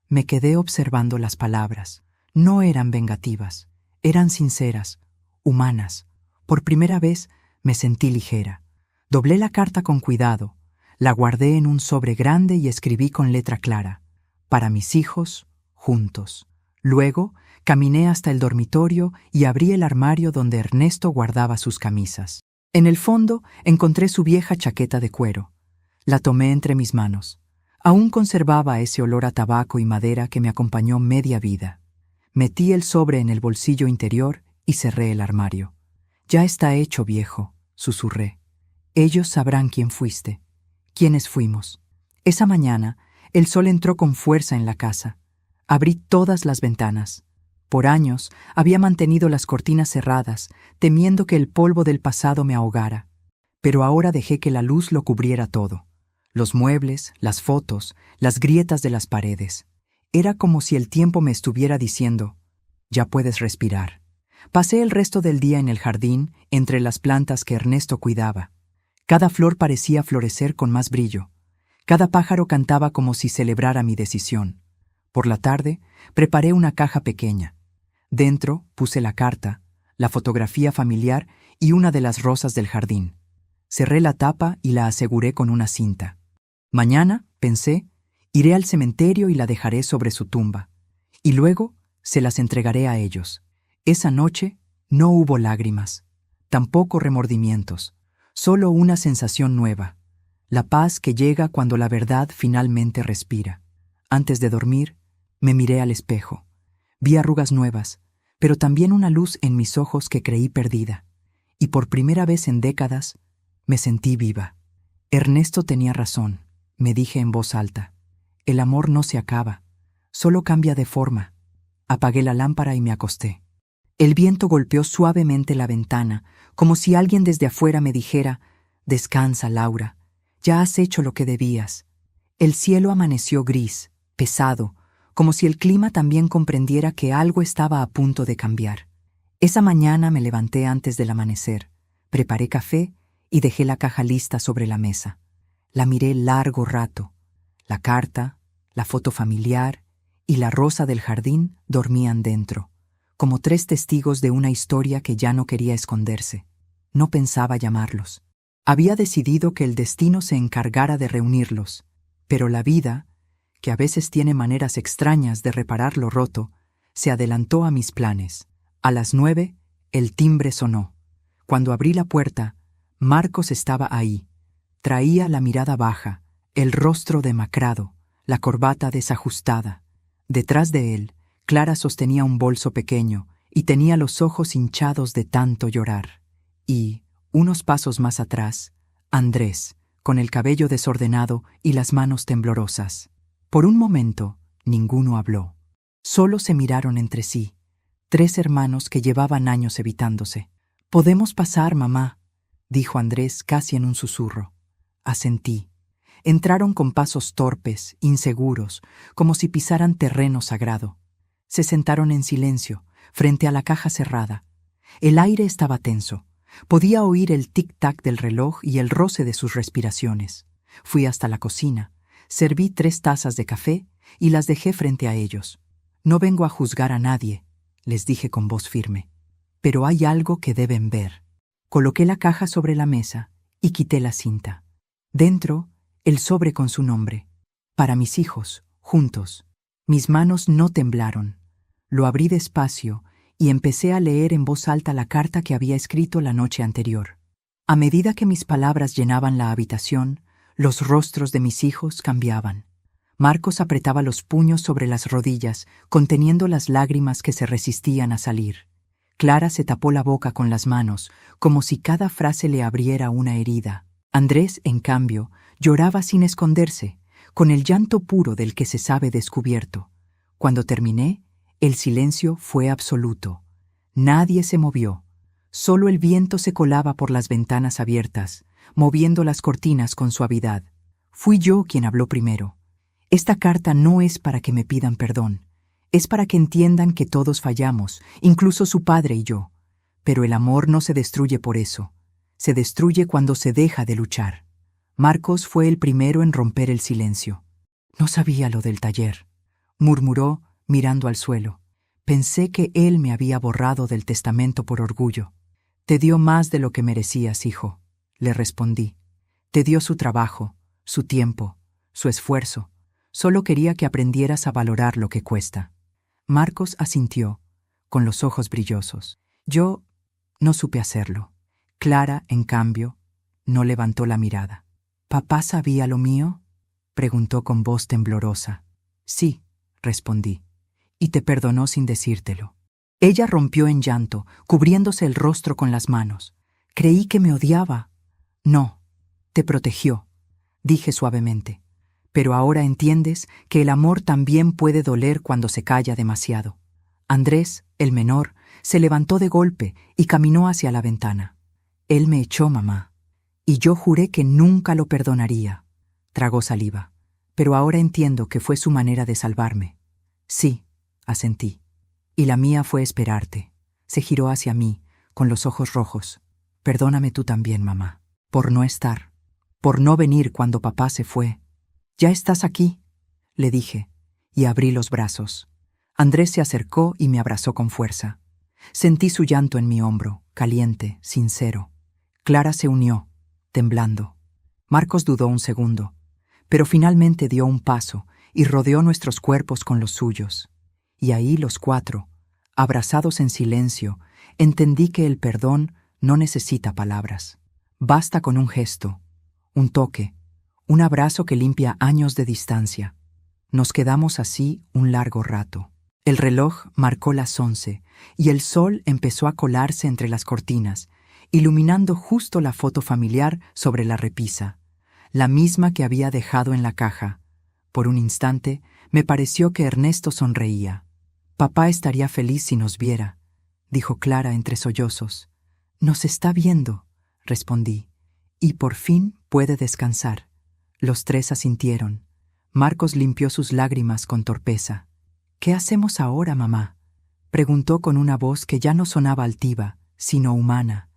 Me quedé observando las palabras. No eran vengativas, eran sinceras, humanas. Por primera vez me sentí ligera. Doblé la carta con cuidado, la guardé en un sobre grande y escribí con letra clara: para mis hijos, juntos. Luego, caminé hasta el dormitorio y abrí el armario donde Ernesto guardaba sus camisas. En el fondo, encontré su vieja chaqueta de cuero. La tomé entre mis manos. Aún conservaba ese olor a tabaco y madera que me acompañó media vida. Metí el sobre en el bolsillo interior y cerré el armario. «Ya está hecho, viejo», susurré. «Ellos sabrán quién fuiste, quiénes fuimos». Esa mañana, el sol entró con fuerza en la casa. Abrí todas las ventanas. Por años había mantenido las cortinas cerradas, temiendo que el polvo del pasado me ahogara. Pero ahora dejé que la luz lo cubriera todo. Los muebles, las fotos, las grietas de las paredes. Era como si el tiempo me estuviera diciendo: «Ya puedes respirar». Pasé el resto del día en el jardín, entre las plantas que Ernesto cuidaba. Cada flor parecía florecer con más brillo. Cada pájaro cantaba como si celebrara mi decisión. Por la tarde, preparé una caja pequeña. Dentro puse la carta, la fotografía familiar y una de las rosas del jardín. Cerré la tapa y la aseguré con una cinta. Mañana, pensé, iré al cementerio y la dejaré sobre su tumba. Y luego se las entregaré a ellos. Esa noche no hubo lágrimas, tampoco remordimientos, solo una sensación nueva, la paz que llega cuando la verdad finalmente respira. Antes de dormir, me miré al espejo. Vi arrugas nuevas, pero también una luz en mis ojos que creí perdida. Y por primera vez en décadas, me sentí viva. Ernesto tenía razón, me dije en voz alta. El amor no se acaba, solo cambia de forma. Apagué la lámpara y me acosté. El viento golpeó suavemente la ventana, como si alguien desde afuera me dijera: «Descansa, Laura, ya has hecho lo que debías». El cielo amaneció gris, pesado, como si el clima también comprendiera que algo estaba a punto de cambiar. Esa mañana me levanté antes del amanecer, preparé café y dejé la caja lista sobre la mesa. La miré largo rato. La carta, la foto familiar y la rosa del jardín dormían dentro, como 3 testigos de una historia que ya no quería esconderse. No pensaba llamarlos. Había decidido que el destino se encargara de reunirlos, pero la vida, que a veces tiene maneras extrañas de reparar lo roto, se adelantó a mis planes. A las 9, el timbre sonó. Cuando abrí la puerta, Marcos estaba ahí. Traía la mirada baja, el rostro demacrado, la corbata desajustada. Detrás de él, Clara sostenía un bolso pequeño y tenía los ojos hinchados de tanto llorar. Y, unos pasos más atrás, Andrés, con el cabello desordenado y las manos temblorosas. Por un momento, ninguno habló. Solo se miraron entre sí, 3 hermanos que llevaban años evitándose. «Podemos pasar, mamá», dijo Andrés casi en un susurro. Asentí. Entraron con pasos torpes, inseguros, como si pisaran terreno sagrado. Se sentaron en silencio, frente a la caja cerrada. El aire estaba tenso. Podía oír el tic-tac del reloj y el roce de sus respiraciones. Fui hasta la cocina, serví 3 tazas de café y las dejé frente a ellos. «No vengo a juzgar a nadie», les dije con voz firme. «Pero hay algo que deben ver». Coloqué la caja sobre la mesa y quité la cinta. Dentro, el sobre con su nombre. «Para mis hijos, juntos». Mis manos no temblaron. Lo abrí despacio y empecé a leer en voz alta la carta que había escrito la noche anterior. A medida que mis palabras llenaban la habitación, los rostros de mis hijos cambiaban. Marcos apretaba los puños sobre las rodillas, conteniendo las lágrimas que se resistían a salir. Clara se tapó la boca con las manos, como si cada frase le abriera una herida. Andrés, en cambio, lloraba sin esconderse, con el llanto puro del que se sabe descubierto. Cuando terminé, el silencio fue absoluto. Nadie se movió. Solo el viento se colaba por las ventanas abiertas, moviendo las cortinas con suavidad. Fui yo quien habló primero. «Esta carta no es para que me pidan perdón. Es para que entiendan que todos fallamos, incluso su padre y yo. Pero el amor no se destruye por eso. Se destruye cuando se deja de luchar». Marcos fue el primero en romper el silencio. «No sabía lo del taller», murmuró, mirando al suelo. «Pensé que él me había borrado del testamento por orgullo». «Te dio más de lo que merecías, hijo», le respondí. «Te dio su trabajo, su tiempo, su esfuerzo. Solo quería que aprendieras a valorar lo que cuesta». Marcos asintió, con los ojos brillosos. Yo no supe hacerlo. Clara, en cambio, no levantó la mirada. ¿Papá sabía lo mío?, preguntó con voz temblorosa. Sí, respondí, y te perdonó sin decírtelo. Ella rompió en llanto, cubriéndose el rostro con las manos. Creí que me odiaba. No, te protegió, dije suavemente. Pero ahora entiendes que el amor también puede doler cuando se calla demasiado. Andrés, el menor, se levantó de golpe y caminó hacia la ventana. Él me echó, mamá, y yo juré que nunca lo perdonaría. Tragó saliva, pero ahora entiendo que fue su manera de salvarme. Sí, asentí. Y la mía fue esperarte. Se giró hacia mí, con los ojos rojos. Perdóname tú también, mamá, por no estar, por no venir cuando papá se fue. Ya estás aquí, le dije, y abrí los brazos. Andrés se acercó y me abrazó con fuerza. Sentí su llanto en mi hombro, caliente, sincero. Clara se unió, temblando. Marcos dudó un segundo, pero finalmente dio un paso y rodeó nuestros cuerpos con los suyos. Y ahí los cuatro, abrazados en silencio, entendí que el perdón no necesita palabras. Basta con un gesto, un toque, un abrazo que limpia años de distancia. Nos quedamos así un largo rato. El reloj marcó las 11 y el sol empezó a colarse entre las cortinas, iluminando justo la foto familiar sobre la repisa, la misma que había dejado en la caja. Por un instante me pareció que Ernesto sonreía. Papá estaría feliz si nos viera, dijo Clara entre sollozos. Nos está viendo, respondí, y por fin puede descansar. Los tres asintieron. Marcos limpió sus lágrimas con torpeza. ¿Qué hacemos ahora, mamá?, preguntó con una voz que ya no sonaba altiva, sino humana.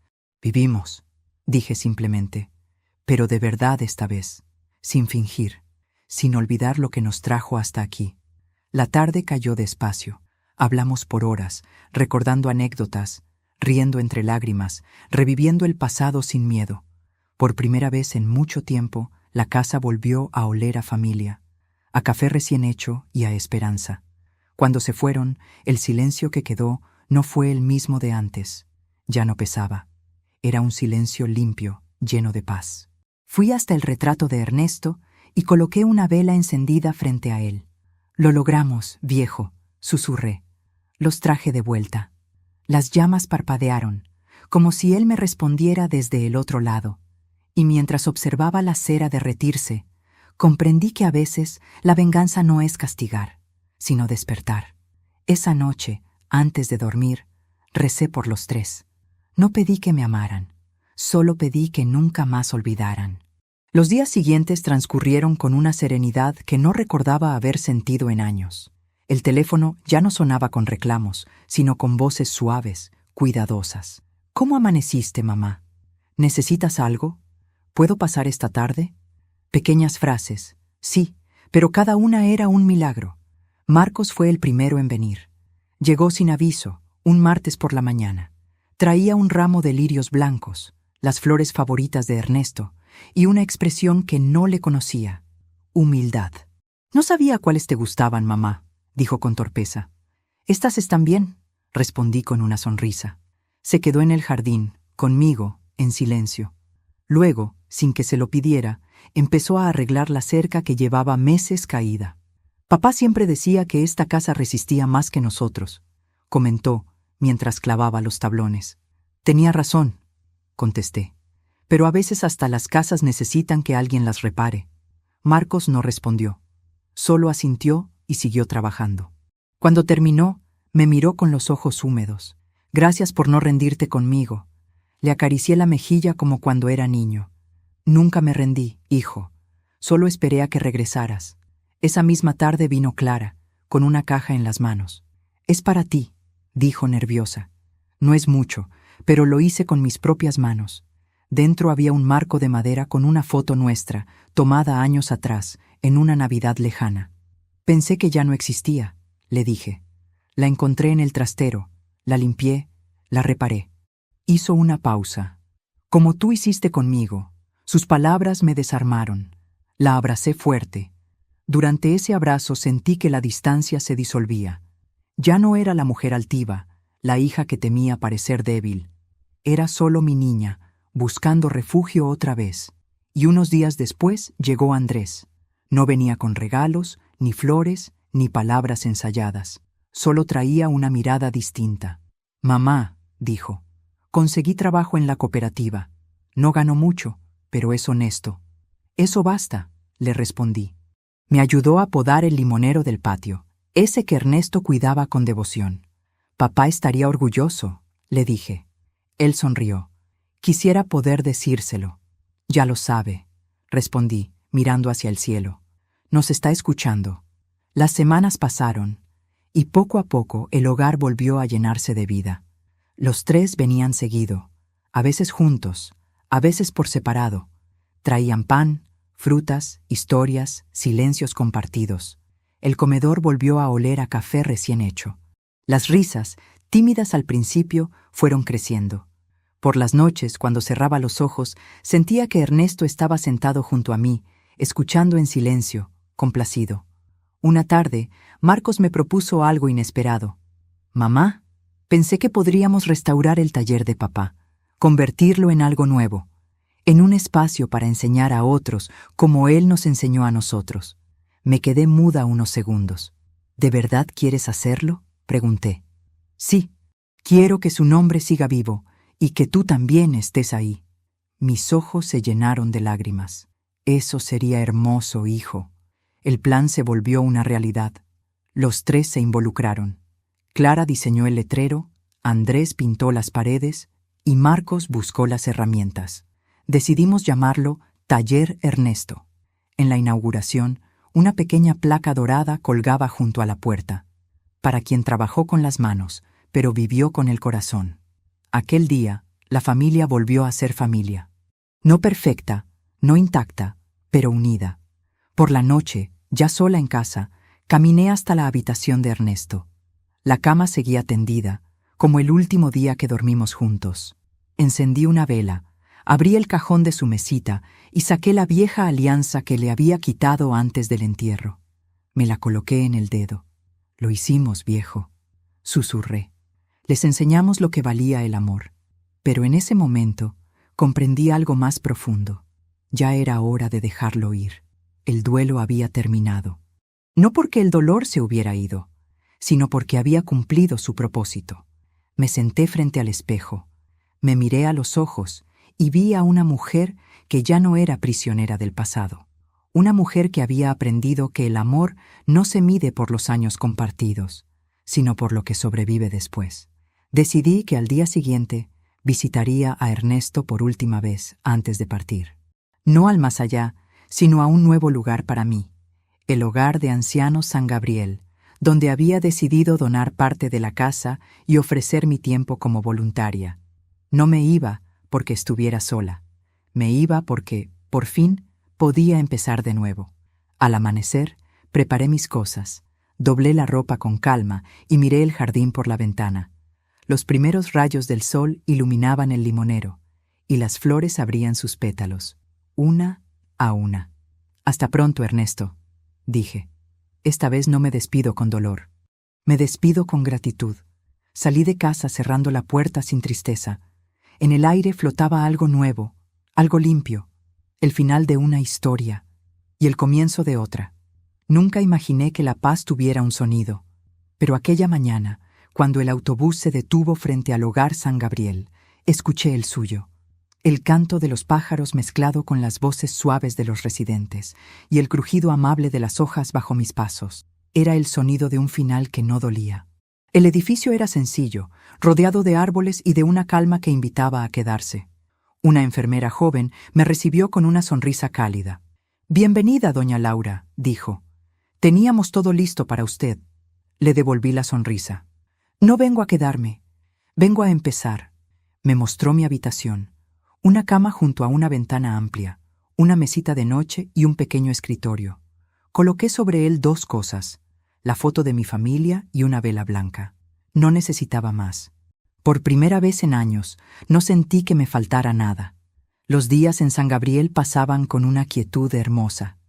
Vivimos, dije simplemente, pero de verdad esta vez, sin fingir, sin olvidar lo que nos trajo hasta aquí. La tarde cayó despacio. Hablamos por horas, recordando anécdotas, riendo entre lágrimas, reviviendo el pasado sin miedo. Por primera vez en mucho tiempo, la casa volvió a oler a familia, a café recién hecho y a esperanza. Cuando se fueron, el silencio que quedó no fue el mismo de antes. Ya no pesaba. Era un silencio limpio, lleno de paz. Fui hasta el retrato de Ernesto y coloqué una vela encendida frente a él. Lo logramos, viejo, susurré. Los traje de vuelta. Las llamas parpadearon, como si él me respondiera desde el otro lado. Y mientras observaba la cera derretirse, comprendí que a veces la venganza no es castigar, sino despertar. Esa noche, antes de dormir, recé por los tres. No pedí que me amaran, solo pedí que nunca más olvidaran. Los días siguientes transcurrieron con una serenidad que no recordaba haber sentido en años. El teléfono ya no sonaba con reclamos, sino con voces suaves, cuidadosas. ¿Cómo amaneciste, mamá? ¿Necesitas algo? ¿Puedo pasar esta tarde? Pequeñas frases, sí, pero cada una era un milagro. Marcos fue el primero en venir. Llegó sin aviso, un martes por la mañana. Traía un ramo de lirios blancos, las flores favoritas de Ernesto, y una expresión que no le conocía: humildad. No sabía cuáles te gustaban, mamá, dijo con torpeza. Estas están bien, respondí con una sonrisa. Se quedó en el jardín, conmigo, en silencio. Luego, sin que se lo pidiera, empezó a arreglar la cerca que llevaba meses caída. Papá siempre decía que esta casa resistía más que nosotros, comentó mientras clavaba los tablones. Tenía razón, contesté, pero a veces hasta las casas necesitan que alguien las repare. Marcos no respondió, solo asintió y siguió trabajando. Cuando terminó, me miró con los ojos húmedos. Gracias por no rendirte conmigo. Le acaricié la mejilla como cuando era niño. Nunca me rendí, hijo. Solo esperé a que regresaras. Esa misma tarde vino Clara, con una caja en las manos. Es para ti, dijo nerviosa. No es mucho, pero lo hice con mis propias manos. Dentro había un marco de madera con una foto nuestra, tomada años atrás, en una Navidad lejana. Pensé que ya no existía, le dije. La encontré en el trastero, la limpié, la reparé. Hizo una pausa. Como tú hiciste conmigo. Sus palabras me desarmaron. La abracé fuerte. Durante ese abrazo sentí que la distancia se disolvía. Ya no era la mujer altiva, la hija que temía parecer débil. Era solo mi niña, buscando refugio otra vez. Y unos días después llegó Andrés. No venía con regalos, ni flores, ni palabras ensayadas. Solo traía una mirada distinta. «Mamá», dijo, «conseguí trabajo en la cooperativa. No gano mucho, pero es honesto». «Eso basta», le respondí. Me ayudó a podar el limonero del patio, ese que Ernesto cuidaba con devoción. «Papá estaría orgulloso», le dije. Él sonrió. «Quisiera poder decírselo». «Ya lo sabe», respondí, mirando hacia el cielo. «Nos está escuchando». Las semanas pasaron, y poco a poco el hogar volvió a llenarse de vida. Los tres venían seguido, a veces juntos, a veces por separado. Traían pan, frutas, historias, silencios compartidos. El comedor volvió a oler a café recién hecho. Las risas, tímidas al principio, fueron creciendo. Por las noches, cuando cerraba los ojos, sentía que Ernesto estaba sentado junto a mí, escuchando en silencio, complacido. Una tarde, Marcos me propuso algo inesperado. «Mamá, pensé que podríamos restaurar el taller de papá, convertirlo en algo nuevo, en un espacio para enseñar a otros como él nos enseñó a nosotros». Me quedé muda unos segundos. «¿De verdad quieres hacerlo?», pregunté. «Sí, quiero que su nombre siga vivo y que tú también estés ahí». Mis ojos se llenaron de lágrimas. «Eso sería hermoso, hijo». El plan se volvió una realidad. Los tres se involucraron. Clara diseñó el letrero, Andrés pintó las paredes y Marcos buscó las herramientas. Decidimos llamarlo Taller Ernesto. En la inauguración, una pequeña placa dorada colgaba junto a la puerta. Para quien trabajó con las manos, pero vivió con el corazón. Aquel día, la familia volvió a ser familia. No perfecta, no intacta, pero unida. Por la noche, ya sola en casa, caminé hasta la habitación de Ernesto. La cama seguía tendida, como el último día que dormimos juntos. Encendí una vela, abrí el cajón de su mesita y saqué la vieja alianza que le había quitado antes del entierro. Me la coloqué en el dedo. «Lo hicimos, viejo», susurré. Les enseñamos lo que valía el amor. Pero en ese momento comprendí algo más profundo. Ya era hora de dejarlo ir. El duelo había terminado. No porque el dolor se hubiera ido, sino porque había cumplido su propósito. Me senté frente al espejo, me miré a los ojos y vi a una mujer que ya no era prisionera del pasado. Una mujer que había aprendido que el amor no se mide por los años compartidos, sino por lo que sobrevive después. Decidí que al día siguiente visitaría a Ernesto por última vez antes de partir. No al más allá, sino a un nuevo lugar para mí, el hogar de ancianos San Gabriel, donde había decidido donar parte de la casa y ofrecer mi tiempo como voluntaria. No me iba porque estuviera sola, me iba porque, por fin, podía empezar de nuevo. Al amanecer, preparé mis cosas, doblé la ropa con calma y miré el jardín por la ventana. Los primeros rayos del sol iluminaban el limonero, y las flores abrían sus pétalos, una a una. «Hasta pronto, Ernesto», dije. Esta vez no me despido con dolor. Me despido con gratitud. Salí de casa cerrando la puerta sin tristeza. En el aire flotaba algo nuevo, algo limpio, el final de una historia y el comienzo de otra. Nunca imaginé que la paz tuviera un sonido, pero aquella mañana, cuando el autobús se detuvo frente al hogar San Gabriel, escuché el suyo. El canto de los pájaros mezclado con las voces suaves de los residentes y el crujido amable de las hojas bajo mis pasos. Era el sonido de un final que no dolía. El edificio era sencillo, rodeado de árboles y de una calma que invitaba a quedarse. Una enfermera joven me recibió con una sonrisa cálida. «Bienvenida, doña Laura», dijo. «Teníamos todo listo para usted». Le devolví la sonrisa. «No vengo a quedarme, vengo a empezar». Me mostró mi habitación. Una cama junto a una ventana amplia, una mesita de noche y un pequeño escritorio. Coloqué sobre él dos cosas, la foto de mi familia y una vela blanca. No necesitaba más. Por primera vez en años, no sentí que me faltara nada. Los días en San Gabriel pasaban con una quietud hermosa.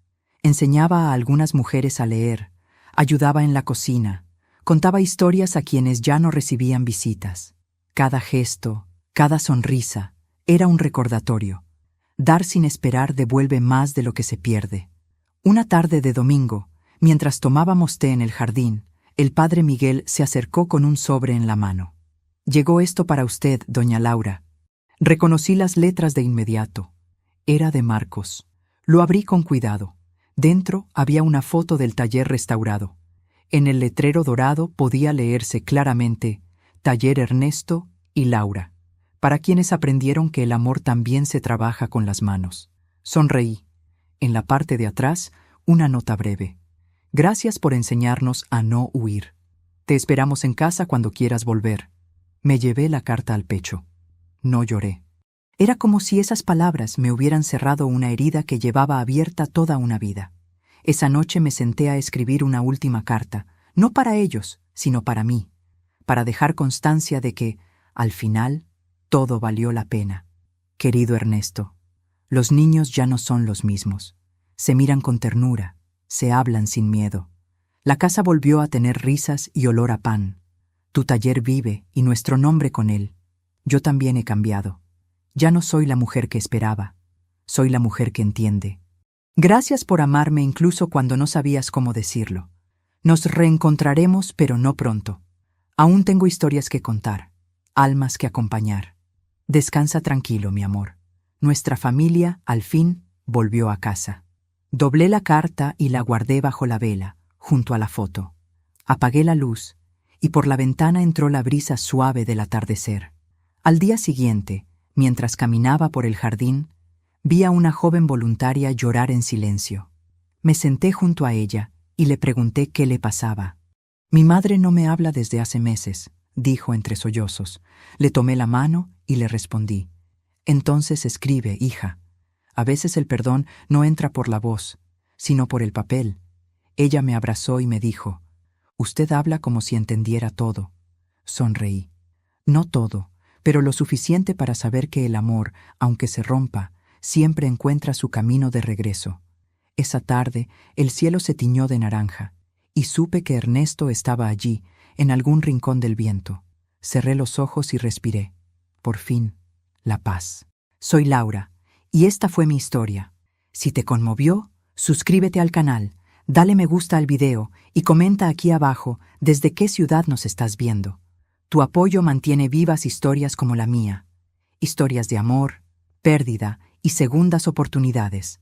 Enseñaba a algunas mujeres a leer, ayudaba en la cocina, Contaba historias a quienes ya no recibían visitas. Cada gesto, cada sonrisa, era un recordatorio. Dar sin esperar devuelve más de lo que se pierde. Una tarde de domingo, mientras tomábamos té en el jardín, el padre Miguel se acercó con un sobre en la mano. «Llegó esto para usted, doña Laura». Reconocí las letras de inmediato. Era de Marcos. Lo abrí con cuidado. Dentro había una foto del taller restaurado. En el letrero dorado podía leerse claramente «Taller Ernesto y Laura», para quienes aprendieron que el amor también se trabaja con las manos. Sonreí. En la parte de atrás, una nota breve. «Gracias por enseñarnos a no huir. Te esperamos en casa cuando quieras volver». Me llevé la carta al pecho. No lloré. Era como si esas palabras me hubieran cerrado una herida que llevaba abierta toda una vida. Esa noche me senté a escribir una última carta, no para ellos, sino para mí, para dejar constancia de que, al final, todo valió la pena. Querido Ernesto, los niños ya no son los mismos. Se miran con ternura, se hablan sin miedo. La casa volvió a tener risas y olor a pan. Tu taller vive y nuestro nombre con él. Yo también he cambiado. Ya no soy la mujer que esperaba. Soy la mujer que entiende. Gracias por amarme incluso cuando no sabías cómo decirlo. Nos reencontraremos, pero no pronto. Aún tengo historias que contar, almas que acompañar. Descansa tranquilo, mi amor. Nuestra familia, al fin, volvió a casa. Doblé la carta y la guardé bajo la vela, junto a la foto. Apagué la luz, y por la ventana entró la brisa suave del atardecer. Al día siguiente, mientras caminaba por el jardín, vi a una joven voluntaria llorar en silencio. Me senté junto a ella y le pregunté qué le pasaba. «Mi madre no me habla desde hace meses», dijo entre sollozos. Le tomé la mano y le respondí. «Entonces escribe, hija. A veces el perdón no entra por la voz, sino por el papel». Ella me abrazó y me dijo: «Usted habla como si entendiera todo». Sonreí. No todo, pero lo suficiente para saber que el amor, aunque se rompa, siempre encuentra su camino de regreso. Esa tarde, el cielo se tiñó de naranja, y supe que Ernesto estaba allí, en algún rincón del viento. Cerré los ojos y respiré. Por fin, la paz. Soy Laura, y esta fue mi historia. Si te conmovió, suscríbete al canal, dale me gusta al video y comenta aquí abajo desde qué ciudad nos estás viendo. Tu apoyo mantiene vivas historias como la mía. Historias de amor, pérdida y segundas oportunidades.